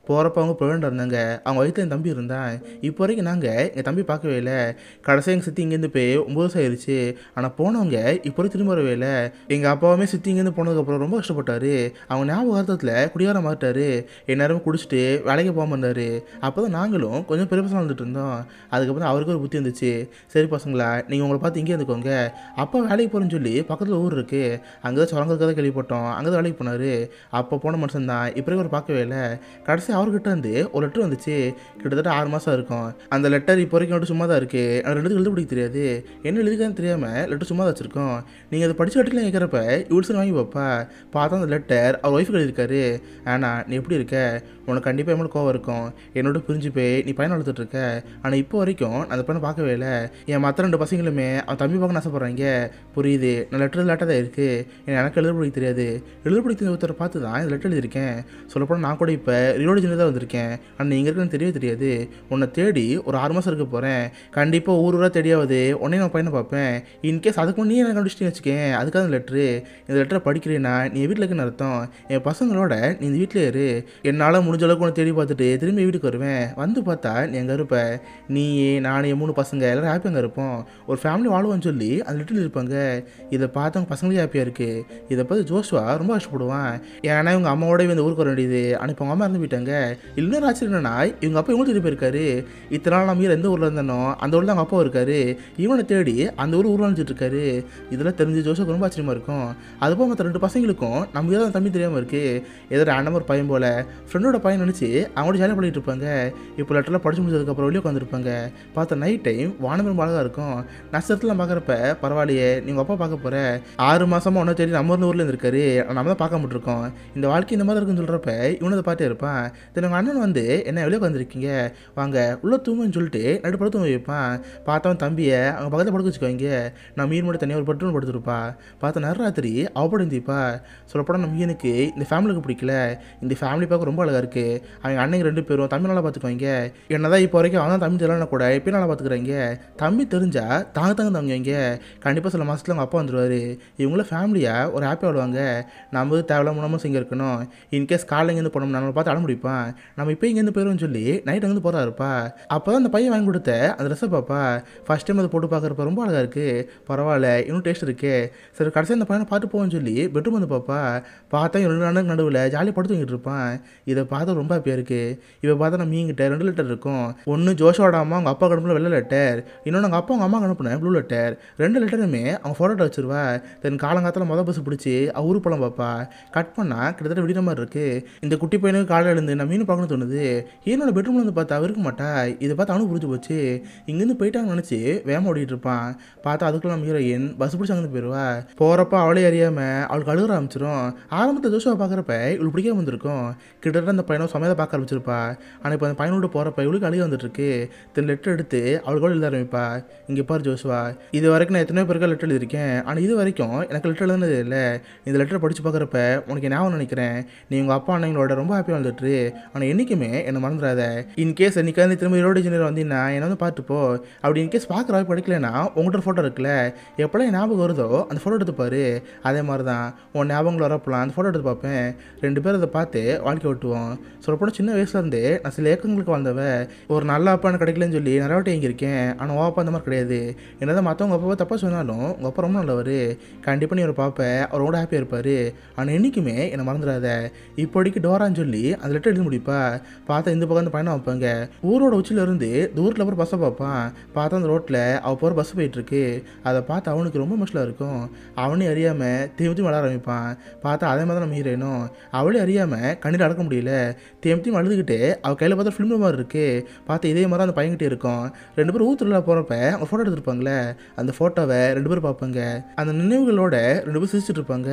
போகிறப்ப அவங்க ப்ரெக்னெண்ட்டாக இருந்தாங்க. அவங்க வயிற்றில் என் தம்பி இருந்தான். இப்போ வரைக்கும் நாங்கள் எங்கள் தம்பி பார்க்கவே இல்லை. கடைசியாக எங்கள் சித்தி இங்கேருந்து போய் 9 வருஷம் ஆயிடுச்சு. ஆனால் போனவங்க இப்போ வரைக்கும் திரும்ப வரவே இல்லை. எங்கள் அப்பாவுமே சித்தி இங்கேருந்து போனதுக்கப்புறம் ரொம்ப கஷ்டப்பட்டார். அவங்க ஞாபகார்த்தத்தில் குடியார மாட்டார். எந்நேரமும் குடிச்சிட்டு வேலைக்கு போகாமல் இருந்தார். அப்போ தான் நாங்களும் கொஞ்சம் பெரிய பசங்க வந்துட்டு இருந்தோம். அதுக்கப்புறம் அவருக்கு ஒரு புத்தி வந்துச்சு, சரி பசங்களா நீங்கள் உங்களை பார்த்து இங்கே இருந்துக்கோங்க, அப்பா வேலைக்கு போகிறேன்னு சொல்லி பக்கத்தில் ஊர் இருக்குது, அங்கே தான் சுரங்க இருக்கதை கேள்விப்பட்டோம், அங்கே தான் வேலைக்கு போனார். அப்போ போன மனுஷன் தான் இப்போ அவர் பார்க்கவே இல்லை. கடைசி அவர்கிட்ட இருந்து ஒரு லெட்டர் வந்துச்சு. கிட்டத்தட்ட 6 மாதம் இருக்கும். அந்த லெட்டர் இப்போ வரைக்கும் மட்டும் சும்மா தான் இருக்குது. எனக்கு 2 எழுத பிடிக்க தெரியாது, என்ன எழுதிக்கான்னு தெரியாமல் லெட்டர் சும்மா தான் வச்சுருக்கோம். நீங்கள் அதை படித்து கட்டிலாம் கேட்குறப்ப இவ்வளோ வாங்கி வைப்பா. பார்த்தா அந்த லெட்டர் அவர் ஒய்ஃபுக்கு எழுதியிருக்காரு. ஆனால் நீ எப்படி இருக்க, உனக்கு கண்டிப்பாக எவ்வளோ கோவம் இருக்கும், என்னோட பிரிஞ்சு போய் நீ பையனை வளர்த்துட்ருக்க. ஆனால் இப்போ வரைக்கும் நான் அந்த பையனை பார்க்கவே இல்லை. என் மற்ற 2 பசங்களுமே அவன் தம்பி பார்க்க ஆசைப்படுறாங்க. புரியுது, நான் லெட்டர் லேட்டாக தான் இருக்குது, எனக்கு எழுத பிடிக்க தெரியாது. எழுத பிடிக்க தெரிஞ்ச ஒருத்தரை பார்த்து தான் இந்த லெட்டர் எழுதியிருக்கேன். சொல்லப்போனால் நான் கூட இப்போ ரிலோடி ஜெனரேட் தான் வந்திருக்கேன். ஆனால் நீங்கள் இருக்குன்னு தெரியவே தெரியாது. உன்னை தேடி ஒரு 6 மாதம் இருக்க போகிறேன். கண்டிப்பாக ஊராக தெரியாது, உடனே நான் பையனை பார்ப்பேன். இன்கேஸ் அதுக்கு முன்னே எனக்கு கண்டுபிடிச்சிட்டு வச்சுக்கேன். அதுக்காக இந்த லெட்ரு, இந்த லெட்டரை படிக்கிறேன்னா நீ வீட்டில் இருக்குன்னு அர்த்தம். என் பசங்களோட நீ இந்த வீட்டிலே இரு. என்னால் முடிஞ்ச அளவுக்கு உன்னை தேடி பார்த்துட்டு திரும்பி வீட்டுக்கு வருவேன். வந்து பார்த்தா நீ அங்கே இருப்ப. நீ நான் என் 3 பசங்க எல்லோரும் ஹாப்பியாக அங்கே இருப்போம். ஒரு ஃபேமிலி வாழ்வான்னு சொல்லி அந்த லெட்டரில் இருப்பாங்க. இதை பார்த்தவங்க பசங்களே ஹாப்பியாக இருக்குது. இதை பார்த்து ஜோஷுவா ரொம்ப கஷ்டப்படுவான். ஏன்னா இவங்க அம்மாவோட இந்த ஊருக்கு வர வேண்டியது. ஆனால் இப்போ அவங்க அம்மா இறந்து போயிட்டாங்க. இன்னொரு ஆச்சரியம் என்னன்னா, இவங்க அப்பா இவங்க தேடி போயிருக்காரு. இத்தனை நாள் நம்ம எந்த ஊரில் இருந்தனோ அந்த ஊரில் அவங்க அப்பா இருக்காரு. இவனை தேடி அந்த ஊர் ஊர்வலிச்சிட்டு இருக்காரு. இதெல்லாம் தெரிஞ்சு ஜோஷுக்கு ரொம்ப ஆச்சரியமாக இருக்கும். அதுபோல் மற்ற 2 பசங்களுக்கும் நம்ம ஏதாவது தம்பி தெரியாமல் இருக்குது. ஏதோ ரேண்டமாக ஒரு பையன் போல் ஃப்ரெண்டோட பையன் நினச்சி அவங்களோட ஜாலியாக பண்ணிட்டு இருப்பாங்க. இப்போ லெட்டர்லாம் படிச்சு முடிச்சதுக்கப்புறம் வெளியே உட்காந்துருப்பாங்க. பார்த்தா நைட் டைம் வானமே அழகாக இருக்கும். நட்சத்திரத்தில் பார்க்குறப்ப பரவாயில்லையே, நீங்கள் அப்பா பார்க்க போகிற 6 மாதமாக ஒன்றா தேடி நம்ம ஊரில் இருந்திருக்காரு, நம்ம தான் பார்க்க முடிருக்கோம். இந்த வாழ்க்கை இந்த மாதிரி இருக்குன்னு சொல்கிறப்ப இவனை பார்ட்டே இருப்பான். தென் உங்கள் அண்ணன் வந்து என்ன வெளியே உட்காந்துருக்கீங்க, வாங்க உள்ளே தூங்குன்னு சொல்லிட்டு நடு படுத்து தூங்க வைப்பான். பார்த்தவன் தம்பியை அவங்க பக்கத்தில் படுக்க வச்சுக்கோங்க. நான் மீன் மட்டும் தனியாக ஒரு பட்டுன்னு படுத்துருப்பா. பார்த்தா நடுராத்திரி அவப்படிந்திப்பா. சொல்லப்போனால் நம்ம மீனுக்கு இந்த ஃபேமிலிக்கு பிடிக்கல, இந்த ஃபேமிலி பார்க்க ரொம்ப அழகாக இருக்குது, அவங்க அன்னைக்கு 2 பேரும் தம்பி நல்லா பார்த்துக்குவாங்க, என்னதான் இப்போ வரைக்கும் அவன் தான் தம்பி தெரியலனா கூட இப்போ நல்லா பார்த்துக்குறாங்க, தம்பி தெரிஞ்சால் தாங்க தங்குவாங்க, கண்டிப்பாக சில மாதத்தில் அவங்க அப்பா வந்துடுவார், இவங்கள ஃபேமிலியாக ஒரு ஹாப்பியாக விடுவாங்க, நம்ம தேவையில்லாம நம்ம இங்கே இருக்கணும், இன்கேஸ் காலையில் இங்கேருந்து போனோம் நம்மளை பார்த்து அடம் முடிப்பான், நம்ம இப்போ இங்கேருந்து போயிடுவோம்னு சொல்லி நைட் அங்கேருந்து போகிறா இருப்பா. அப்போ தான் அந்த பையன் வாங்கி கொடுத்த அந்த ட்ரெஸ்ஸை பார்ப்பா. ஃபஸ்ட் டைம் அதை போட்டு பார்க்குறப்ப ரொம்ப அழகாக இருக்குது, பரவாயில்ல இன்னும் டேஸ்ட் இருக்குது, சரி கடைசியாக அந்த பையனை பார்த்து போவோம்னு சொல்லி பெட்ரூம் வந்து பார்ப்பா. பார்த்தா 2 நாளுக்கு நடுவில் ஜாலியாக படுத்து தூங்கிட்டு இருப்பான். இதை பார்த்தா ரொம்ப ஹாப்பியாக இருக்குது. இப்போ பார்த்தா நம்ம மீங்கிட்ட 2 லெட்டர் இருக்கும். ஒன்று ஜோஷோட அம்மா அவங்க அப்பா அனுப்பின வெள்ளை லெட்டர், இன்னொன்று அவங்க அப்பா அவங்க அம்மா அனுப்பின ப்ளூ லெட்டர். 2 லெட்டருமே அவங்க ஃபோட்டோ வச்சிருவா. தென் காலங்காலத்தில் மொதல் பஸ் பிடிச்சி ஊர் பழம் பார்ப்பா. கட் பண்ணால் கிட்டத்தட்ட விடுற மாதிரி இருக்குது. இந்த குட்டி பையனுக்கு காலையில் எழுந்து நான் மீன் பார்க்கணும்னு தோணுது. என்னோட பெட்ரூமில் வந்து பார்த்தா இருக்க மாட்டா. இதை பார்த்து அவனுக்கு புரிஞ்சு போச்சு. இங்கேருந்து போயிட்டாங்கன்னு நினச்சி வேகமாக ஓடிட்டு இருப்பான். பார்த்தா அதுக்குள்ள நம்ம ஹீரோயின் பஸ் பிடிச்சி அங்கே போயிடுவா. போகிறப்ப அவளே அறியாமல் அவளுக்கு அழுக ஆரம்பிச்சிடும். ஆரம்பத்தில் ஜோஷுவை பார்க்குறப்ப இவளுக்கு பிடிக்காம வந்திருக்கும். கிட்டத்தட்ட அந்த பையனை சமயத்தை பார்க்க ஆரம்பிச்சிருப்பா. ஆனால் இப்போ அந்த பையனோட போகிறப்ப இவளுக்கு அழுக வந்துட்டுருக்கு. தென் லெட்டர் எடுத்து அவளுக்கு எழுத ஆரம்பிப்பா. இங்கே பாரு ஜோஷுவா, இது வரைக்கும் நான் எத்தனையோ பேருக்கு லெட்டர் எழுதியிருக்கேன், ஆனால் இது வரைக்கும் எனக்கு லெட்டர் எழுதுனது இல்லை. இந்த லெட்டரை படித்து பார்க்குறப்ப உனக்கு ஞாபகம் நினைக்கிறேன், நீ உங்கள் அப்பா அண்ணங்களோட ரொம்ப ஹாப்பியாக வந்துட்டு, ஆனால் என்றைக்குமே என்னை மறந்துடாத. இன்கேஸ் இன்னைக்கு திரும்ப ரோடு இன்ஜினியர் வந்தீங்கன்னா என்னை வந்து பார்த்துப்போ. அப்படி இன்கேஸ் பார்க்குற வாய்ப்பு கிடைக்கலன்னா உங்கள்கிட்ட ஃபோட்டோ இருக்குல்ல, எப்போல்லாம் ஞாபகம் வருதோ அந்த ஃபோட்டோ எடுத்துப்பாரு. அதே மாதிரி தான் உன் ஞாபகங்கள் வரப்பலாம் அந்த ஃபோட்டோ எடுத்து பார்ப்பேன். 2 பேர் அதை பார்த்து வாழ்க்கை விட்டுவோம். சொல்லப்போனால் சின்ன வயசுலேருந்து நான் சில ஏக்கங்களுக்கு வாழ்ந்தவ. ஒரு நல்ல அப்பா எனக்கு கிடைக்கலன்னு சொல்லி நிறைய வாட்டி எங்கிருக்கேன். ஆனால் உன் அப்பா அந்த மாதிரி கிடையாது. என்னதான் மற்றவங்க அப்பாவை தப்பாக சொன்னாலும் உங்கள் அப்பா ரொம்ப நல்லவர். கண்டிப்பாக நீ ஒரு பார்ப்பேன், அவர் ரொம்ப ஹாப்பியாக இருப்பார். ஆனால் என்றைக்குமே என்னை மறந்துடாத. இப்போதைக்கு டோரான்னு சொல்லி அந்த லெட்டர் எழுதி முடிப்பா. பார்த்தா இந்த பக்கம் அந்த பையனை வைப்பாங்க. ஊரோட உச்சியிலேருந்து தூரத்தில் போகிற பஸ்ஸை பார்ப்பான். பார்த்தா அந்த ரோட்டில் அவள் போகிற பஸ் போயிட்டுருக்கு. அதை பார்த்து அவனுக்கு ரொம்ப மோசலாக இருக்கும். அவனே அறியாமல் திரும்பி வளர ஆரம்பிப்பான். பார்த்தா அதே மாதிரி நம்ம ஹீரோயினும் அவளே அறியாமல் கண்ணீர் அடக்க முடியல. திரும்பி அழுதுகிட்டு அவள் கையில் பார்த்தா ஃபிலிம் மாதிரி இருக்குது. பார்த்து இதே மாதிரி அந்த பையன்கிட்டே இருக்கும். 2 பேரும் ஊற்றுல போகிறப்ப அவங்க ஃபோட்டோ எடுத்துருப்பாங்களே, அந்த ஃபோட்டோவை 2 பேரும் பார்ப்பாங்க. அந்த நினைவுகளோட 2 பேரும் சிரிச்சுட்டு இருப்பாங்க.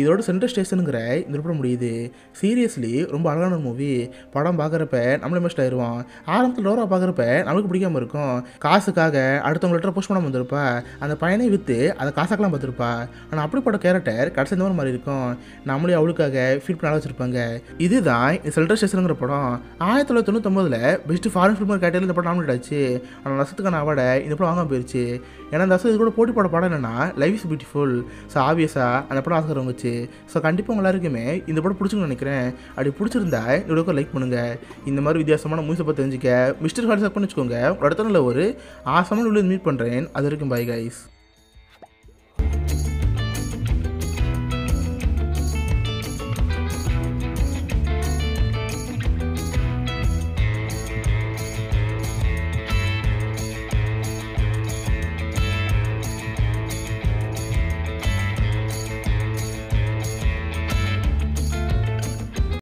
இதோட சென்ட்ரல் ஸ்டேஷனுங்கிற இந்த படம் முடியுது. சீரியஸ்லி ரொம்ப அழகான மூவி. படம் பார்க்குறப்ப நம்மளே இன்வெஸ்ட் ஆயிடுவோம். ஆரம்பத்தில் டோரா பார்க்குறப்ப நம்மளுக்கு பிடிக்காம இருக்கும். காசுக்காக அடுத்தவங்க லெட்டர் போஸ்ட் பண்ண வந்திருப்பா. அந்த பையனை விற்று அதை காசாக்கெல்லாம் பார்த்துருப்பா. ஆனால் அப்படிப்பட்ட கேரக்டர் கடைசி இந்த மாதிரி இருக்கும். நம்மளே அவளுக்காக ஃபீல் பண்ண வச்சிருப்பாங்க. இதுதான் இந்த சென்ட்ரல் ஸ்டேஷனுங்கிற படம். 1999 பெஸ்ட் ஃபாரின் ஃபிலிம் கேட்டகரியில் இந்த படம் நாமினேட் ஆச்சு. ஆனால் வருஷத்துக்கான அவார்டை இந்த படம் வாங்க போயிடுச்சு. ஏன்னா இந்த வருஷம் இது கூட போட்டி போட படம் என்னன்னா லைஃப் இஸ் பியூட்டிஃபுல். ஸோ ஆப்வியஸாக அந்த படம் ஆசை வந்துச்சு. ஸோ கண்டிப்பாக உங்க எல்லாருக்குமே இந்த படம் பிடிச்சுன்னு நினைக்கிறேன். அப்படி பிடிச்சிருந்தா இந்த லைக் பண்ணுங்கள். இந்த மாதிரி வித்தியாசமான மூவிஸை பற்றி தெரிஞ்சுக்க மிஸ்டர் ஹாலிஸ் பண்ணி வச்சுக்கோங்க. அடுத்த நாள் ஒரு ஆசமான மீட் பண்ணுறேன். அது வரைக்கும் பை கைஸ்.